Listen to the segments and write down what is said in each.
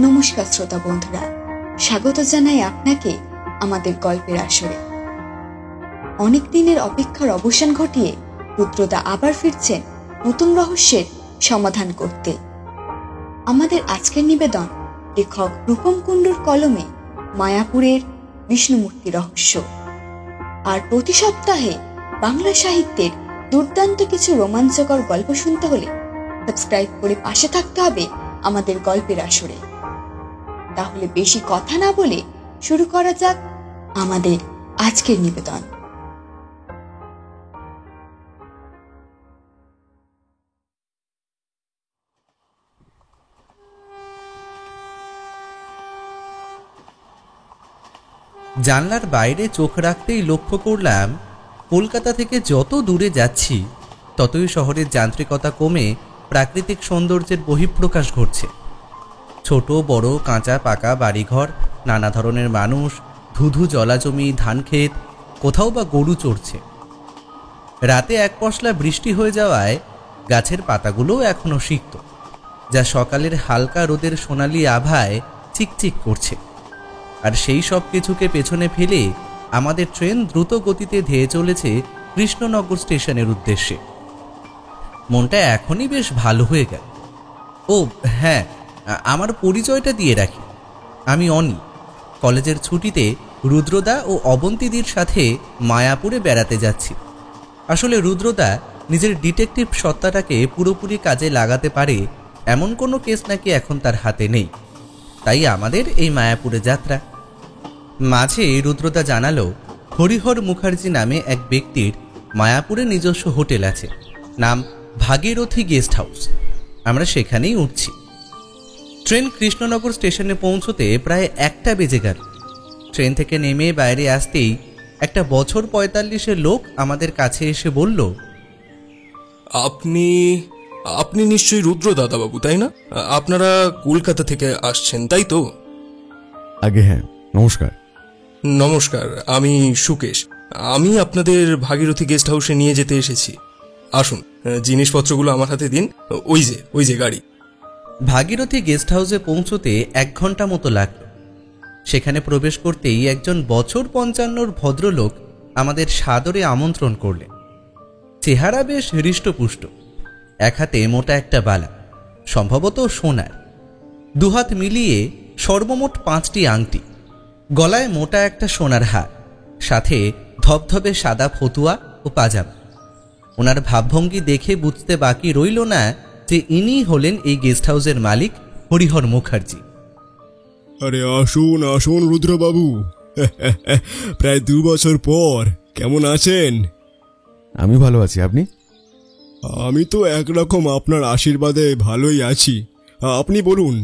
নমস্কার শ্রোতা বন্ধুরা, স্বাগত জানাই আপনাকে আমাদের গল্পের আসরে। অনেক দিনের অপেক্ষার অবসান ঘটিয়ে রুদ্রদা আবার ফিরছেন নতুন রহস্যের সমাধান করতে। আমাদের আজকের নিবেদন লেখক রূপম কুণ্ডুর কলমে মায়াপুরের বিষ্ণুমূর্তি রহস্য। আর প্রতি সপ্তাহে বাংলা সাহিত্যের দুর্দান্ত কিছু রোমাঞ্চকর গল্প শুনতে হলে সাবস্ক্রাইব করে পাশে থাকতে হবে আমাদের গল্পের আসরে। তাহলে বেশি কথা না বলে শুরু করা যাক আমাদের আজকের নিবেদন। জানলার বাইরে চোখ রাখতেই লক্ষ্য করলাম কলকাতা থেকে যত দূরে যাচ্ছি ততই শহরের যান্ত্রিকতা কমে প্রাকৃতিক সৌন্দর্যের বহিঃপ্রকাশ ঘটছে। ছোট বড় কাঁচা পাকা বাড়িঘর, নানা ধরনের মানুষ, ধুধু জলাজমি, ধানক্ষেত, কোথাও বা গরু চড়ছে। রাতে এক পশলা বৃষ্টি হয়ে যাওয়ায় গাছের পাতাগুলোও এখনো সিক্ত, যা সকালের হালকা রোদের সোনালি আভায় চিকচিক করছে। আর সেই সব কিছুকে পেছনে ফেলে আমাদের ট্রেন দ্রুত গতিতে ধেয়ে চলেছে কৃষ্ণনগর স্টেশনের উদ্দেশ্যে। মনটা এখনই বেশ ভালো হয়ে গেল। ও হ্যাঁ, আমার পরিচয়টা দিয়ে রাখি। আমি অনি। কলেজের ছুটিতে রুদ্রদা ও অবন্তীদির সাথে মায়াপুরে বেড়াতে যাচ্ছি। আসলে রুদ্রদা নিজের ডিটেকটিভ সত্তাটাকে পুরোপুরি কাজে লাগাতে পারে এমন কোনো কেস নাকি এখন তার হাতে নেই, তাই আমাদের এই মায়াপুরে যাত্রা। মাঝে রুদ্রদা জানালো হরিহর মুখার্জি নামে এক ব্যক্তির মায়াপুরে নিজস্ব হোটেল আছে, নাম ভাগীরথী গেস্ট হাউস। আমরা সেখানেই উঠছি। ট্রেন কৃষ্ণনগর স্টেশনে পৌঁছতে প্রায় 1টা বেজে গেল। ট্রেন থেকে নেমে বাইরে আসতেই একটা বছর 45-এর লোক আমাদের কাছে এসে বলল, আপনি নিশ্চয়ই রুদ্র দাদাবাবু, তাই না? আপনারা কলকাতা থেকে আসছেন, তাই তো? আগে হ্যাঁ, নমস্কার। নমস্কার, আমি সুকেশ। আমি আপনাদের ভাগীরথী গেস্ট হাউসে নিয়ে যেতে এসেছি। আসুন, জিনিসপত্রগুলো আমার হাতে দিন। ওই যে গাড়ি। ভাগীরথী গেস্ট হাউসে পৌঁছতে 1 ঘন্টা মতো লাগলো। সেখানে প্রবেশ করতেই একজন বছর 55-র ভদ্রলোক আমাদের সাদরে আমন্ত্রণ করলেন। চেহারা বেশ হৃষ্টপুষ্ট, এক হাতে মোটা একটা বালা, সম্ভবত সোনার, দুহাত মিলিয়ে সর্বমোট 5টি আংটি, গলায় মোটা একটা সোনার হার, সাথে ধবধবে সাদা ফতুয়া ও পাজামা। ওনার ভাবভঙ্গি দেখে বুঝতে বাকি রইল না যে ইনি হলেন এই গেস্ট হাউসের মালিক হরিহর মুখার্জি। আরে আসুন আসুন রুদ্রবাবু, প্রায় 2 বছর পর কেমন আছেন? আমি ভালো আছি, আপনি? আমি তো একরকম আপনার আশীর্বাদে ভালোই আছি। আপনি বলুন।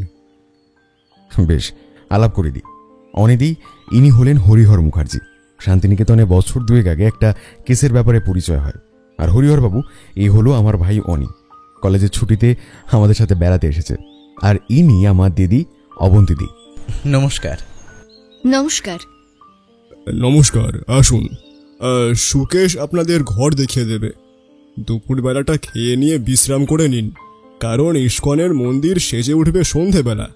বেশ, আলাপ করে দিই। অনিদি, ইনি হলেন হরিহর মুখার্জি। শান্তিনিকেতনে বছর 2 আগে একটা কেসের ব্যাপারে পরিচয় হয়। আর হরিহর বাবু, এই হলো আমার ভাই অনি। কলেজের ছুটিতে আমাদের সাথে বেড়াতে এসেছে। আর ইনি আমার দিদি অবন্তীদি। নমস্কার। নমস্কার। নমস্কার, আসুন। সুকেশ আপনাদের ঘর দেখিয়ে দেবে। দুপুরবেলাটা খেয়ে নিয়ে বিশ্রাম করে নিন, কারণ ইস্কনের মন্দির সেজে উঠবে সন্ধেবেলা।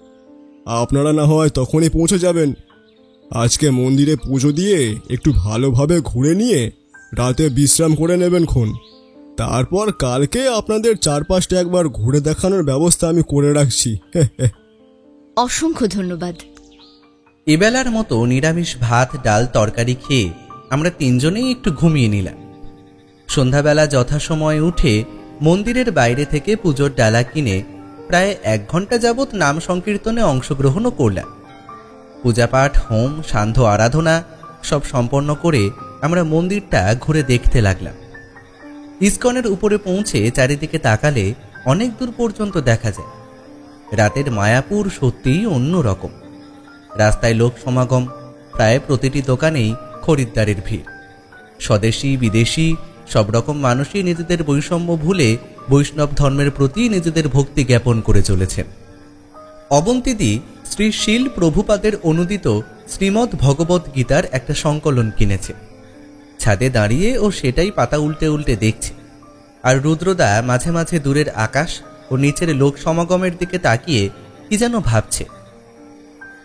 আপনারা না হয় তখনই পৌঁছে যাবেন। আজকে মন্দিরে পুজো দিয়ে একটু ভালোভাবে ঘুরে নিয়ে রাতে বিশ্রাম করে নেবেন খন। তারপর কালকে আপনাদের চারপাশটা একবার ঘুরে দেখানোর ব্যবস্থা আমি করে রাখছি। অসংখ্য ধন্যবাদ। এবেলার মতো নিরামিষ ভাত, ডাল, তরকারি খেয়ে আমরা 3জনেই একটু ঘুমিয়ে নিলাম। সন্ধ্যাবেলা যথাসময়ে উঠে মন্দিরের বাইরে থেকে পুজোর ডালা কিনে প্রায় 1 ঘন্টা যাবৎ নাম সংকীর্তনে অংশগ্রহণও করলাম। পূজাপাঠ, হোম, সান্ধ্য আরাধনা সব সম্পন্ন করে আমরা মন্দিরটা ঘুরে দেখতে লাগলাম। ইস্কনের উপরে পৌঁছে চারিদিকে তাকালে অনেক দূর পর্যন্ত দেখা যায়। রাতের মায়াপুর সত্যিই অন্যরকম। রাস্তায় লোক সমাগম, প্রায় প্রতিটি দোকানেই খরিদ্দারের ভিড়। স্বদেশি বিদেশি সব রকম মানুষই নিজেদের বৈষম্য ভুলে বৈষ্ণব ধর্মের প্রতি নিজেদের ভক্তি জ্ঞাপন করে চলেছেন। অবন্তীদি শ্রী শীল প্রভুপাদের অনুদিত শ্রীমদ্ ভগবত গীতার একটা সংকলন কিনেছে। ছাদে দাঁড়িয়ে ও সেটাই পাতা উল্টে উল্টে দেখছে। আর রুদ্রদা মাঝে মাঝে দূরের আকাশ ও নিচের লোক সমাগমের দিকে তাকিয়ে কি যেন ভাবছে।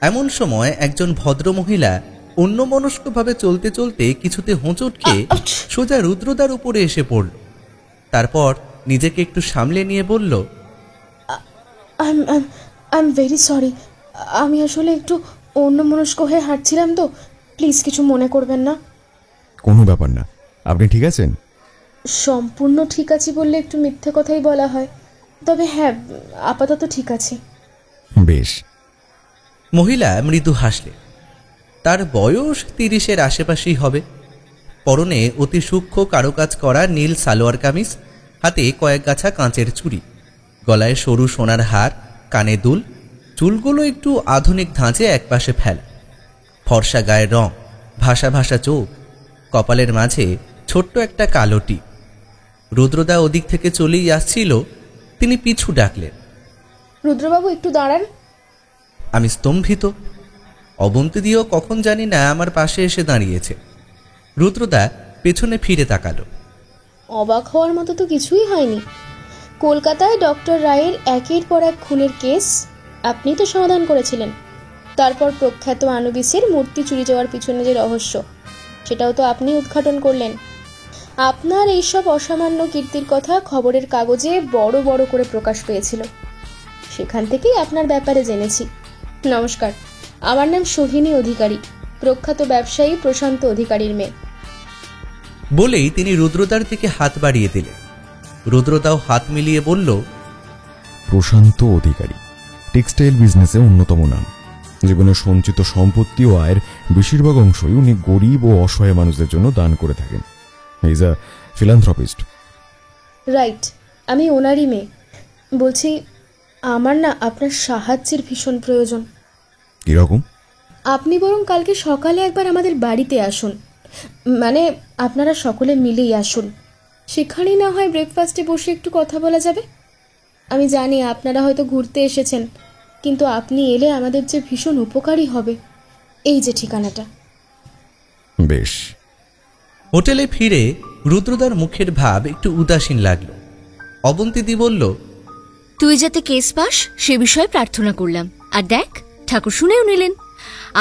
এমন সময় একজন ভদ্রমহিলা অন্যমনস্কভাবে চলতে চলতে কিছুতে হোঁচট খেয়ে সোজা রুদ্রদার উপরে এসে পড়ল। তারপর নিজেকে একটু সামলে নিয়ে বলল, আই এম ভেরি সরি, আমি আসলে একটু অন্যমনস্ক হয়ে হাঁটছিলাম তো, প্লিজ কিছু মনে করবেন না। কোনো ব্যাপার না, আপনি ঠিক আছেন? সম্পূর্ণ ঠিক আছি বললে একটু মিথ্যে কথাই বলা হয়, তবে হ্যাঁ, আপাতত ঠিক আছি। বেশ। মহিলা মৃদু হাসলেন। তার বয়স 30-এর আশেপাশেই হবে। পরনে অতি সূক্ষ্ম কারুকাজ করা নীল সালোয়ার কামিজ, হাতে কয়েক গাছা কাঁচের চুড়ি, গলায় সরু সোনার হার, কানে দুল, চুলগুলো একটু আধুনিক ধাঁচে একপাশে ফেলা, ফর্সা গায়ের রং, ভাসা ভাসা চোখ, কপালের মাঝে ছোট্ট একটা কালো টিপ। রুদ্রদা ওদিক থেকে চলেই আসছিল, তিনি পিছু ডাকলেন। রুদ্রবাবু একটু দাঁড়ান। আমি স্তম্ভিত। অবন্তী দিয়েও কখন জানি না আমার পাশে এসে দাঁড়িয়েছে। রুদ্রদা পেছনে ফিরে তাকালো। অবাক হওয়ার মতো তো কিছুই হয়নি। কলকাতায় ডক্টর রায়ের একের পর এক খুনের কেস আপনি তো সমাধান করেছিলেন। তারপর প্রখ্যাত আনুবিসের মূর্তি চুরি যাওয়ার পিছনে যে রহস্য, সেটাও তো আপনি উদ্ঘাটন করলেন। আপনার এইসব অসামান্য কীর্তির কথা খবরের কাগজে বড় বড় করে প্রকাশ পেয়েছিল, সেখান থেকেই আপনার ব্যাপারে জেনেছি। নমস্কার, আমার নাম সোহিনী অধিকারী, প্রখ্যাত ব্যবসায়ী প্রশান্ত অধিকারীর মেয়ে। বলেই তিনি রুদ্রদার দিকে হাত বাড়িয়ে দিলেন। রুদ্রদাও হাত মিলিয়ে বলল, প্রশান্ত অধিকারী টেক্সটাইল বিজনেসে অন্যতম নাম। জীবনের সঞ্চিত সম্পত্তি ও আয়ের বেশিরভাগ অংশই উনি গরিব ও অসহায় মানুষদের জন্য দান করে থাকেন। Is a philanthropist. রাইট, আমি ওনারই মেয়ে। বলছি, আমার না আপনার সাহায্যের ভীষণ প্রয়োজন। কিরকম? আপনি বরং কালকে সকালে একবার আমাদের বাড়িতে আসুন, মানে আপনারা সকলে মিলেই আসুন। সেখানেই না হয় ব্রেকফাস্টে বসে একটু কথা বলা যাবে। আমি জানি আপনারা হয়তো ঘুরতে এসেছেন, কিন্তু আপনি এলে আমাদের যে ভীষণ উপকারী হবে। এই যে ঠিকানাটা। বেশ। হোটেলে ফিরে রুদ্রদার মুখের ভাব একটু উদাসীন লাগল। অবন্তীদি বলল, তুই যাতে কেস পাস সে বিষয়ে প্রার্থনা করলাম। আর দেখ, ঠাকুর শুনেও নিলেন।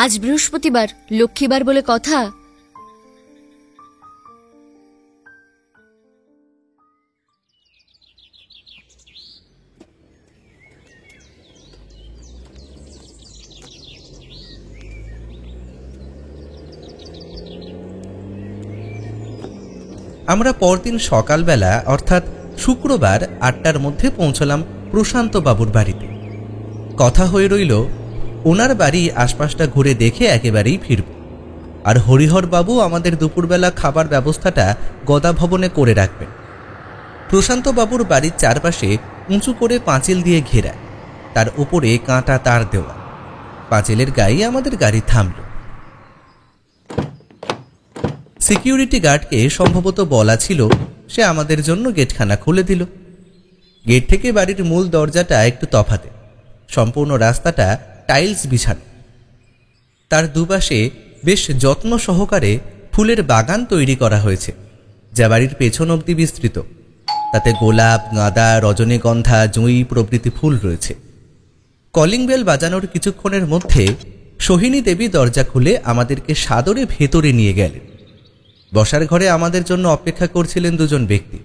আজ বৃহস্পতিবার, লক্ষ্মীবার বলে কথা। আমরা পরদিন সকালবেলা অর্থাৎ শুক্রবার 8টার মধ্যে পৌঁছলাম প্রশান্ত বাবুর বাড়িতে। কথা হয়ে রইল ওনার বাড়ি আশপাশটা ঘুরে দেখে একেবারেই ফিরব, আর হরিহর বাবু আমাদের দুপুরবেলা খাবার ব্যবস্থাটা গদা ভবনে করে রাখবেন। প্রশান্ত বাবুর বাড়ির চারপাশে উঁচু করে পাঁচিল দিয়ে ঘেরা, তার উপরে কাঁটা তার দেওয়া। পাঁচিলের গায়ে আমাদের গাড়ি থামল। সিকিউরিটি গার্ডকে সম্ভবত বলা ছিল, সে আমাদের জন্য গেটখানা খুলে দিল। গেট থেকে বাড়ির মূল দরজাটা একটু তফাতে, সম্পূর্ণ রাস্তাটা টাইলস বিছানো। তার দুপাশে বেশ যত্ন সহকারে ফুলের বাগান তৈরি করা হয়েছে, যা বাড়ির পেছন অবধি বিস্তৃত। তাতে গোলাপ, গাঁদা, রজনীগন্ধা, জুঁই প্রভৃতি ফুল রয়েছে। কলিং বেল বাজানোর কিছুক্ষণের মধ্যে সোহিনী দেবী দরজা খুলে আমাদেরকে সাদরে ভেতরে নিয়ে গেলেন। বসার ঘরে আমাদের জন্য অপেক্ষা করছিলেন দুজন ব্যক্তি।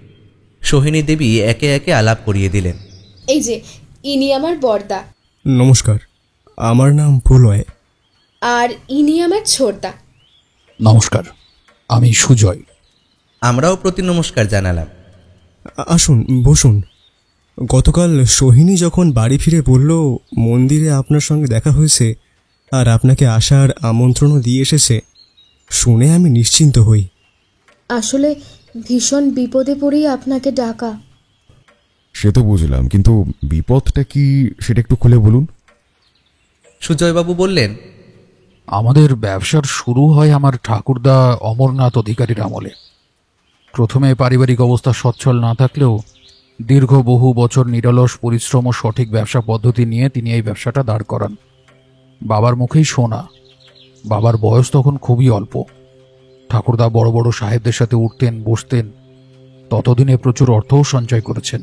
সোহিনী দেবী একে একে আলাপ করিয়ে দিলেন। এই যে, ইনি আমার বড়দা। নমস্কার, আমার নাম প্রলয়। আর ইনি আমার ছোটদা। নমস্কার, আমি সুজয়। আমরাও প্রতি নমস্কার জানালাম। আসুন, বসুন। গতকাল সোহিনী যখন বাড়ি ফিরে বলল মন্দিরে আপনার সঙ্গে দেখা হয়েছে আর আপনাকে আসার আমন্ত্রণও দিয়ে এসেছে, শুনে আমি নিশ্চিন্ত হই। আসলে ভীষণ বিপদে পড়েই আপনাকে ডাকা। সে তো বুঝলাম, কিন্তু বিপদটা কি সেটা একটু খুলে বলুন। সুজয়বাবু বললেন, আমাদের ব্যবসার শুরু হয় আমার ঠাকুরদা অমরনাথ অধিকারীর আমলে। প্রথমে পারিবারিক অবস্থা সচ্ছল না থাকলেও দীর্ঘ বহু বছর নিরলস পরিশ্রম ও সঠিক ব্যবসা পদ্ধতি নিয়ে তিনি এই ব্যবসাটা দাঁড় করান। বাবার মুখেই শোনা। বাবার বয়স তখন খুবই অল্প। ঠাকুরদা বড় বড় সাহেবদের সাথে উঠতেন বসতেন, ততদিনে প্রচুর অর্থও সঞ্চয় করেছেন।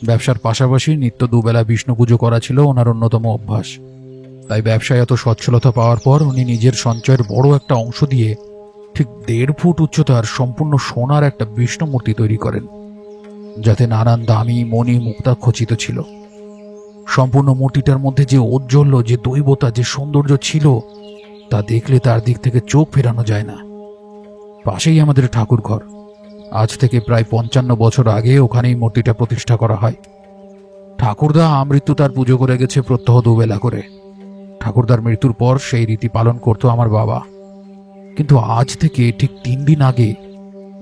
ব্যবসার পাশাপাশি নিত্য দুবেলা বিষ্ণু পুজো করা ছিল ওনার অন্যতম অভ্যাস। তাই ব্যবসায় এত সচ্ছলতা পাওয়ার পর উনি নিজের সঞ্চয়ের বড় একটা অংশ দিয়ে ঠিক 1.5 ফুট উচ্চতার সম্পূর্ণ সোনার একটা বিষ্ণু মূর্তি তৈরি করেন, যাতে নানান দামি মণি মুক্তা খচিত ছিল। সম্পূর্ণ মূর্তিটার মধ্যে যে ঔজ্জ্বল্য, যে দৈবতা, যে সৌন্দর্য ছিল, তা দেখলে তার দিক থেকে চোখ ফেরানো যায় না। পাশেই আমাদের ঠাকুর ঘর। আজ থেকে প্রায় 55 বছর আগে ওখানেই মূর্তিটা প্রতিষ্ঠা করা হয়। ঠাকুরদা আমৃত্যু তার পুজো করে গেছে প্রত্যহ দুবেলা করে। ঠাকুরদার মৃত্যুর পর সেই রীতি পালন করত আমার বাবা, কিন্তু আজ থেকে ঠিক 3 দিন আগে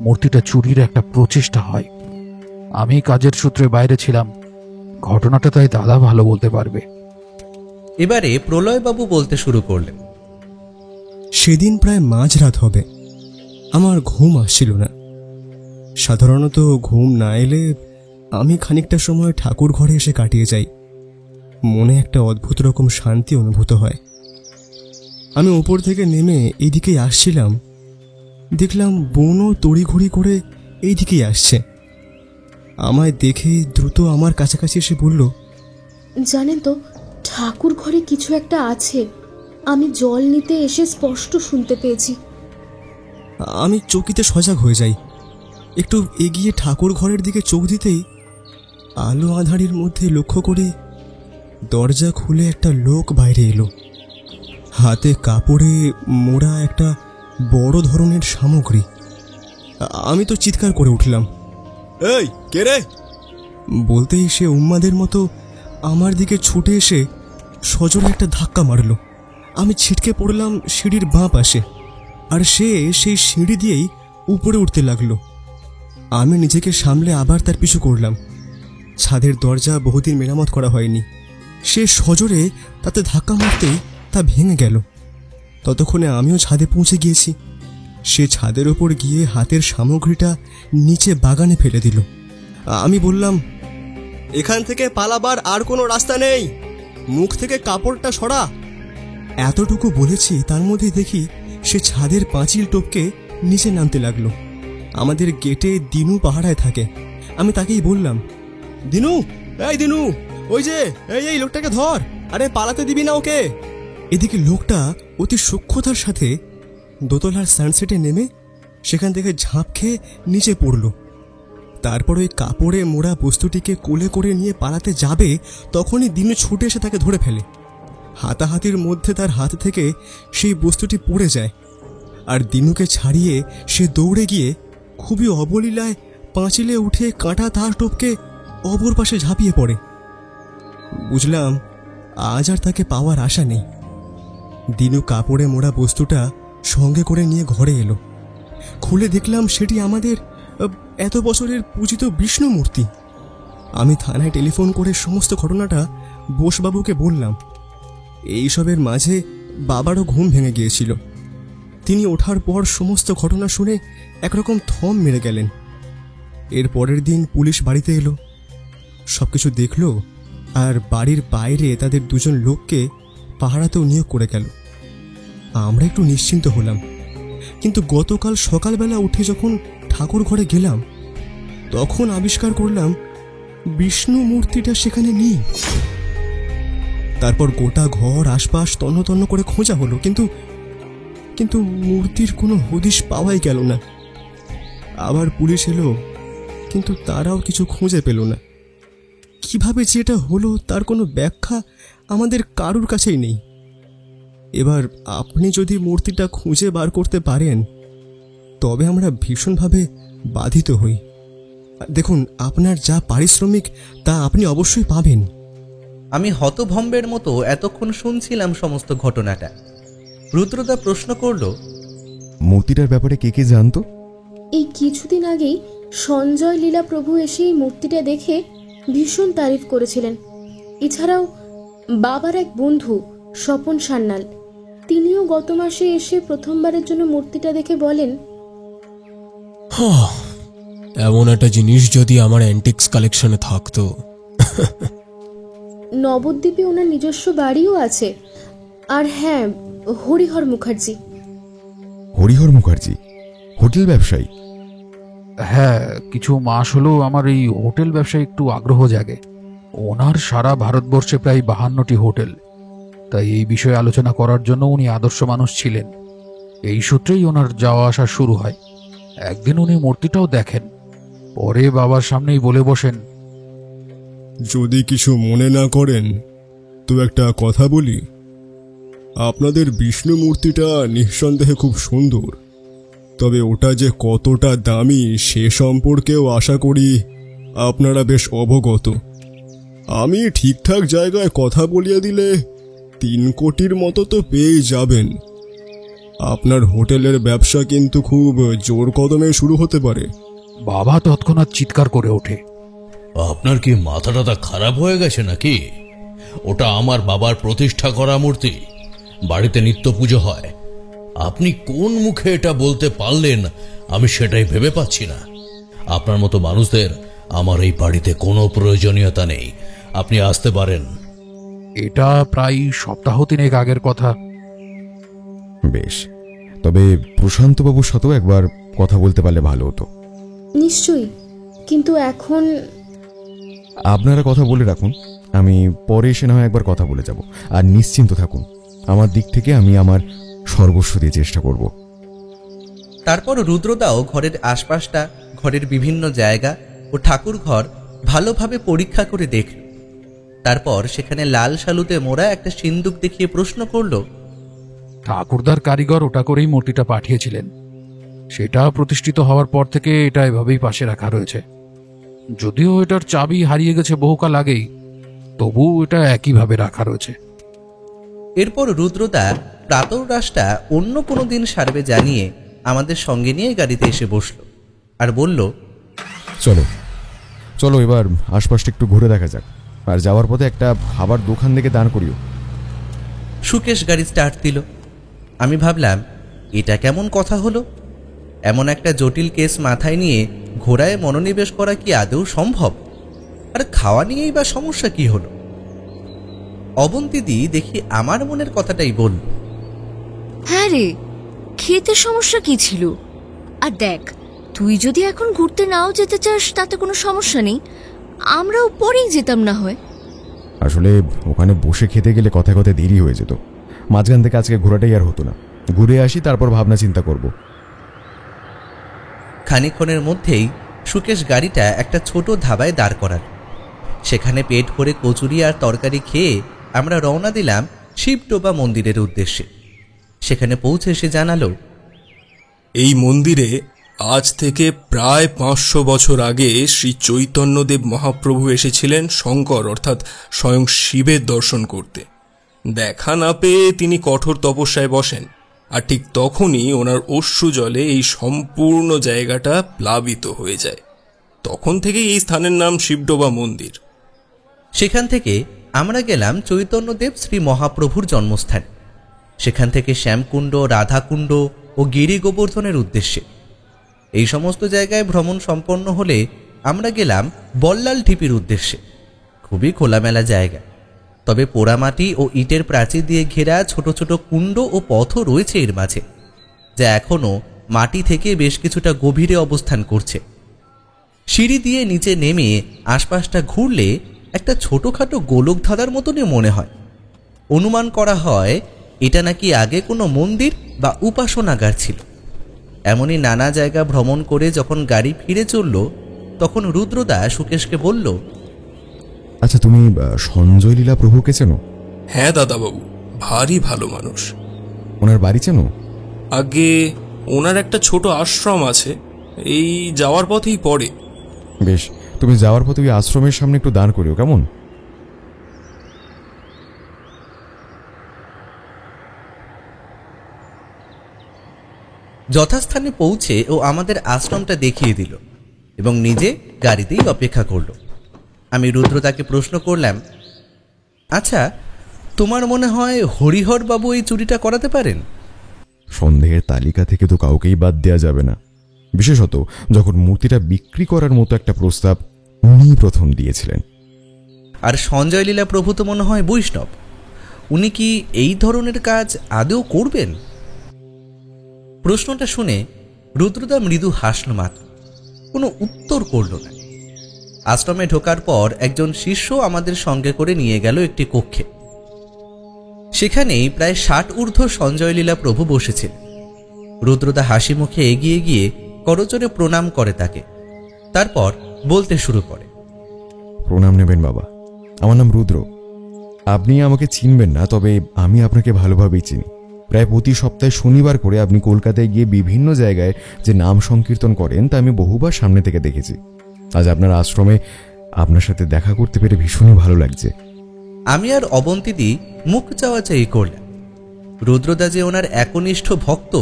মূর্তিটা চুরির একটা প্রচেষ্টা হয়। আমি কাজের সূত্রে বাইরে ছিলাম, ঘটনাটা তাই দাদা ভালো বলতে পারবে। এবারে প্রলয়বাবু বলতে শুরু করলেন। সেদিন প্রায় মাঝরাত হবে। আমার ঘুম আসছিল না। সাধারণত ঘুম না এলে আমি খানিকটা সময় ঠাকুর ঘরে এসে কাটিয়ে যাই। মনে একটা অদ্ভুত রকম শান্তি অনুভূত হয়। আমি উপর থেকে নেমে এইদিকেই আসছিলাম, দেখলাম বোনও তড়িঘড়ি করে এইদিকেই আসছে। আমায় দেখে দ্রুত আমার কাছাকাছি এসে বলল, জানেন তো, ঠাকুর ঘরে কিছু একটা আছে। আমি জল নিতে এসে স্পষ্ট শুনতে পেয়েছি। আমি চকিতে সজাগ হয়ে যাই। একটু এগিয়ে ঠাকুর ঘরের দিকে চোখ দিতেই আলো আঁধারির মধ্যে লক্ষ্য করি দরজা খুলে একটা লোক বাইরে এলো। হাতে কাপড়ে মোড়া একটা বড় ধরনের সামগ্রী। আমি তো চিৎকার করে উঠলাম, এই কে রে? বলতেই সে উন্মাদের মতো আমার দিকে ছুটে এসে সজোরে একটা ধাক্কা মারল। আমি ছিটকে পড়লাম সিঁড়ির বাঁ পাশে, আর সে সেই সিঁড়ি দিয়েই উপরে উঠতে লাগলো। আমি নিজেকে সামলে আবার তার পিছু করলাম। ছাদের দরজা বহুদিন মেরামত করা হয়নি। সে সজোরে তাতে ধাক্কা মারতেই তা ভেঙে গেল। ততক্ষণে আমিও ছাদে পৌঁছে গিয়েছি। সে ছাদের ওপর গিয়ে হাতের সামগ্রীটা নিচে বাগানে ফেলে দিল। আমি বললাম, এখান থেকে পালাবার আর কোনো রাস্তা নেই, মুখ থেকে কাপড়টা সরা। এতটুকু বলেছি, তার মধ্যে দেখি সে ছাদের পাঁচিল টপকে নিচে নামতে লাগলো। আমাদের গেটে দিনু পাহারায় থাকে। আমি তাকেই বললাম, দিনু, এই দিনু, ওই যে এই লোকটাকে ধর, আরে পালাতে দিবি না ওকে। এদিকে লোকটা অতি সূক্ষ্মতার সাথে দোতলার সানসেটে নেমে সেখান থেকে ঝাঁপ খেয়ে নিচে পড়ল। তারপর ওই কাপড়ে মোড়া বস্তুটিকে কোলে করে নিয়ে পালাতে যাবে, তখনই দিনু ছুটে এসে তাকে ধরে ফেলে। হাতাহাতির মধ্যে তার হাত থেকে সেই বস্তুটি পড়ে যায়, আর দিনুকে ছাড়িয়ে সে দৌড়ে গিয়ে খুবই অবলীলায় পাঁচিলে উঠে কাঁটা তার টপকে অপর পাশে ঝাঁপিয়ে পড়ে। বুঝলাম আজ আর তাকে পাওয়ার আশা নেই। দিনু কাপড়ে মোড়া বস্তুটা সঙ্গে করে নিয়ে ঘরে এলো। খুলে দেখলাম সেটি আমাদের এত বছরের পূজিত বিষ্ণু মূর্তি। আমি থানায় টেলিফোন করে সমস্ত ঘটনাটা বোসবাবুকে বললাম। এইসবের মাঝে বাবারও ঘুম ভেঙে গিয়েছিল। তিনি ওঠার পর সমস্ত ঘটনা শুনে একরকম থম মেরে গেলেন। এর পরের দিন পুলিশ বাড়িতে এলো, সবকিছু দেখলো, আর বাড়ির বাইরে তাদের 2 জন লোককে পাহারাতেও নিয়োগ করে গেল। আমরা একটু নিশ্চিন্ত হলাম, কিন্তু গতকাল সকালবেলা উঠে যখন ঠাকুর ঘরে গেলাম, তখন আবিষ্কার করলাম বিষ্ণু মূর্তিটা সেখানে নেই। তারপর গোটা ঘর আশপাশ তন্ন তন্ন করে খোঁজা হলো, কিন্তু মূর্তির কোনো হদিশ পাওয়াই গেল না। আবার পুলিশ এলো, কিন্তু তারাও কিছু খুঁজে পেল না। কিভাবে যে এটা হলো তার কোনো ব্যাখ্যা আমাদের কারুর কাছেই নেই। এবার আপনি যদি মূর্তিটা খুঁজে বার করতে পারেন, তবে আমরা ভীষণভাবে বাধিত হই। দেখুন, আপনার যা পারিশ্রমিক তা আপনি অবশ্যই পাবেন। আমি হতভম্বের মতো এতক্ষণ শুনছিলাম সমস্ত ঘটনাটা। রুদ্রদা প্রশ্ন করল, মূর্তিটার ব্যাপারে কে কে জানতো? এই কিছুদিন আগেই সঞ্জয় লীলা প্রভু এসে এই মূর্তিটা দেখে ভীষণ তারিফ করেছিলেন। এছাড়াও বাবার এক বন্ধু স্বপন সান্যাল, তিনিও গত মাসে এসে প্রথমবারের জন্য মূর্তিটা দেখে বলেন, এমন একটা জিনিস যদি আমার অ্যান্টিক্স কালেকশনে থাকতো। নবদ্বীপে ওনার নিজস্ব বাড়িও আছে। আর হ্যাঁ, হরিহর মুখার্জি। হরিহর মুখার্জি হোটেল ব্যবসায়ী? হ্যাঁ, কিছু মাস হলো আমার এই হোটেল ব্যবসায় একটু আগ্রহ জাগে। ওনার সারা ভারতবর্ষে প্রায় 52টি হোটেল, তাই এই বিষয়ে আলোচনা করার জন্য উনি আদর্শ মানুষ ছিলেন। এই সূত্রেই ওনার যাওয়া আসা শুরু হয়। একদিন উনি মূর্তিটাও দেখেন, পরে বাবার সামনেই বলে বসেন, যদি কিছু মনে না করেন তো একটা কথা বলি। আপনাদের বিষ্ণু মূর্তিটা নিঃসন্দেহে খুব সুন্দর, তবে ওটা যে কতটা দামি সে সম্পর্কেও আশা করি আপনারা বেশ অবগত। আমি ঠিকঠাক জায়গায় কথা বলিয়ে দিলে 3 কোটির মতো তো পেয়ে যাবেন। আপনার হোটেলের ব্যবসা কিন্তু খুব জোর কদমে শুরু হতে পারে। বাবা তৎক্ষণাৎ চিৎকার করে ওঠে, আপনার কি মাথাটা খারাপ হয়ে গেছে নাকি? ওটা আমার বাবার প্রতিষ্ঠা করা মূর্তি, বাড়িতে নিত্য পুজো হয়। আপনি কোন মুখে এটা বলতে পারলেন আমি সেটাই ভেবে পাচ্ছি না। আপনার মতো মানুষদের আমার এই বাড়িতে কোনো প্রয়োজনীয়তা নেই, আপনি আসতে পারেন। এটা প্রায় সপ্তাহ 3 আগের কথা। বেশ, তবে প্রশান্তবাবুর সাথেও একবার কথা বলতে পারলে ভালো হতো। নিশ্চয়ই, কিন্তু এখন আপনারা কথা বলে রাখুন, আমি পরে এসে না হয় একবার কথা বলে যাব। আর নিশ্চিন্ত থাকুন, আমার দিক থেকে আমি আমার সর্বস্ব দিয়ে চেষ্টা করব। তারপর রুদ্রদাও ঘরের আশপাশটা, ঘরের বিভিন্ন জায়গা ও ঠাকুর ঘর ভালোভাবে পরীক্ষা করে দেখল। তারপর সেখানে লাল শালুতে মোড়া একটা সিন্দুক দেখিয়ে প্রশ্ন করল, ঠাকুরদার কারিগর ওটা করেই মূর্তিটা পাঠিয়েছিলেন। সেটা প্রতিষ্ঠিত হওয়ার পর থেকে এটা এভাবেই পাশে রাখা রয়েছে। যদিও এটার চাবি হারিয়ে গেছে বহুকাল আগেই, তবু এটা একইভাবে রাখা রয়েছে। এরপর রুদ্রদা প্রাতরাশটা অন্য কোনো দিন সারবে জানিয়ে আমাদের সঙ্গে নিয়ে গাড়িতে এসে বসল আর বলল, চলো চলো এবার আশপাশটা একটু ঘুরে দেখা যাক, আর যাওয়ার পথে একটা খাবার দোকান থেকে দান করিও। সুকেশ গাড়ি স্টার্ট দিল। আমি ভাবলাম, এটা কেমন কথা হলো? এমন একটা জটিল কেস মাথায় নিয়ে ঘোড়ায় মনোনিবেশ করা কি আদৌ সম্ভব? আর খাওয়া নিয়েই বা সমস্যা কি হলো? অবন্তীদি দেখি আমার মনের কথাটাই বলল, হ্যাঁ রে, খেতে সমস্যা কি ছিল? আর দেখ, তুই যদি এখন ঘুরতে নাও যেতে চাস তাতে কোনো সমস্যা নেই, আমরাও পরেই যেতাম না হয়। আসলে ওখানে বসে খেতে গেলে কথায় কথায় দেরি হয়ে যেত, মাঝখান থেকে আজকে ঘোরাটাই আর হতো না। ঘুরে আসি, তারপর ভাবনা চিন্তা করব। খানিকক্ষণের মধ্যেই সুকেশ গাড়িটা একটা ছোট ধাবায় দাঁড় করাল। সেখানে পেট ভরে কচুরি আর তরকারি খেয়ে আমরা রওনা দিলাম শিবটোবা মন্দিরের উদ্দেশ্যে। সেখানে পৌঁছে সে জানালো, এই মন্দিরে আজ থেকে প্রায় 500 বছর আগে শ্রী চৈতন্যদেব মহাপ্রভু এসেছিলেন শঙ্কর অর্থাৎ স্বয়ং শিবের দর্শন করতে। দেখা না পেয়ে তিনি কঠোর তপস্যায় বসেন, আর ঠিক তখনই ওনার অশ্রু জলে এই সম্পূর্ণ জায়গাটা প্লাবিত হয়ে যায়। তখন থেকেই এই স্থানের নাম শিবডোবা মন্দির। সেখান থেকে আমরা গেলাম চৈতন্যদেব শ্রী মহাপ্রভুর জন্মস্থান। সেখান থেকে শ্যামকুণ্ড, রাধাকুণ্ড ও গিরি গোবর্ধনের উদ্দেশ্যে। এই সমস্ত জায়গায় ভ্রমণ সম্পন্ন হলে আমরা গেলাম বল্লাল ঢিপির উদ্দেশ্যে। খুবই খোলামেলা জায়গা, তবে পোড়ামাটি ও ইটের প্রাচীর দিয়ে ঘেরা ছোট ছোট কুণ্ড ও পথও রয়েছে এর মাঝে, যা এখনও মাটি থেকে বেশ কিছুটা গভীরে অবস্থান করছে। সিঁড়ি দিয়ে নিচে নেমে আশপাশটা ঘুরলে একটা ছোটোখাটো গোলক ধাঁধার মতনই মনে হয়। অনুমান করা হয় এটা নাকি আগে কোনো মন্দির বা উপাসনাগার ছিল। এমনই নানা জায়গা ভ্রমণ করে যখন গাড়ি ফিরে চলল, তখন রুদ্রদা সুকেশকে বলল, আচ্ছা, তুমি সঞ্জয় লীলা প্রভুকে চেনো? হ্যাঁ দাদাবাবু, ভারী ভালো মানুষ। ওনার বাড়ি চেনো? আগে ওনার একটা ছোট আশ্রম আছে, এই যাওয়ার পথেই পড়ে। বেশ, তুমি যাওয়ার পথে ওই আশ্রমের সামনে একটু দাঁড় করিও, কেমন? যথাস্থানে পৌঁছে ও আমাদের আশ্রমটা দেখিয়ে দিল এবং নিজে গাড়িতেই অপেক্ষা করল। আমি রুদ্রদাকে প্রশ্ন করলাম, আচ্ছা, তোমার মনে হয় হরিহর বাবু এই চুরিটা করাতে পারেন? সন্দেহের তালিকা থেকে তো কাউকেই বাদ দেওয়া যাবে না, বিশেষত যখন মূর্তিটা বিক্রি করার মতো একটা প্রস্তাব উনিই প্রথম দিয়েছিলেন। আর সঞ্জয় লীলা প্রভু তো মনে হয় বৈষ্ণব, উনি কি এই ধরনের কাজ আদৌ করবেন? প্রশ্নটা শুনে রুদ্রদা মৃদু হাসল মাত্র, কোনো উত্তর করল না। আশ্রমে ঢোকার পর একজন শিষ্য আমাদের সঙ্গে করে নিয়ে গেল একটি কক্ষে। সেখানেই প্রায় 60 ঊর্ধ্ব সঞ্জয়লীলা প্রভু বসেছিল। রুদ্রদা হাসি মুখে এগিয়ে গিয়ে করজোড়ে প্রণাম করে তাকে, তারপর বলতে শুরু করে। প্রণাম নেবেন বাবা, আমার নাম রুদ্র। আপনি আমাকে চিনবেন না, তবে আমি আপনাকে ভালোভাবেই চিনি। প্রায় প্রতি সপ্তাহে শনিবার করে আপনি কলকাতায় গিয়ে বিভিন্ন জায়গায় যে নাম সংকীর্তন করেন তা আমি বহুবার সামনে থেকে দেখেছি। আজ আপনার আশ্রমে আপনার সাথে দেখা করতে পেরে ভীষণই ভালো লাগছে। আমি আর অবন্তীদি মুখ চাওয়াচাই করলাম। রুদ্রদা যে ওনার একনিষ্ঠ ভক্ত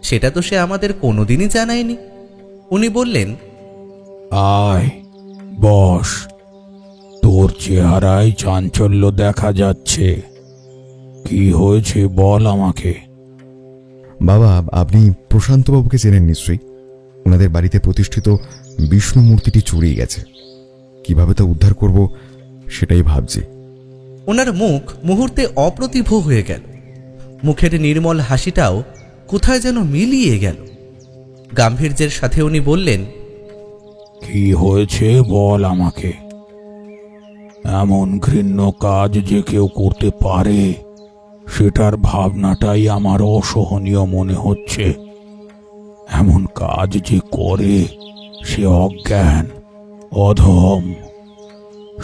সেটা তো সে আমাদের কোনোদিনই জানায়নি। উনি বললেন, আয় বস, তোর চেহারায় চাঞ্চল্য দেখা যাচ্ছে, কি হয়েছে বল আমাকে। বাবা, আপনি প্রশান্তবাবুকে চেনেন নিশ্চয়ই। ওনাদের বাড়িতে প্রতিষ্ঠিত বিষ্ণু মূর্তিটি চুরিয়ে গেছে। কিভাবে তা উদ্ধার করব সেটাই ভাবছি। ওনার মুখ মুহূর্তে অপ্রতিভ হয়ে গেল। মুখের নির্মল হাসিটাও কোথায় যেন মিলিয়ে গেল। গাম্ভীর্যের সাথে উনি বললেন, কি হয়েছে বল আমাকে। এমন ঘৃণ্য কাজ যে কেউ করতে পারে সেটার ভাবনাটাই আমার অসহনীয় মনে হচ্ছে। এমন কাজ যে করে সে অজ্ঞান, অধম।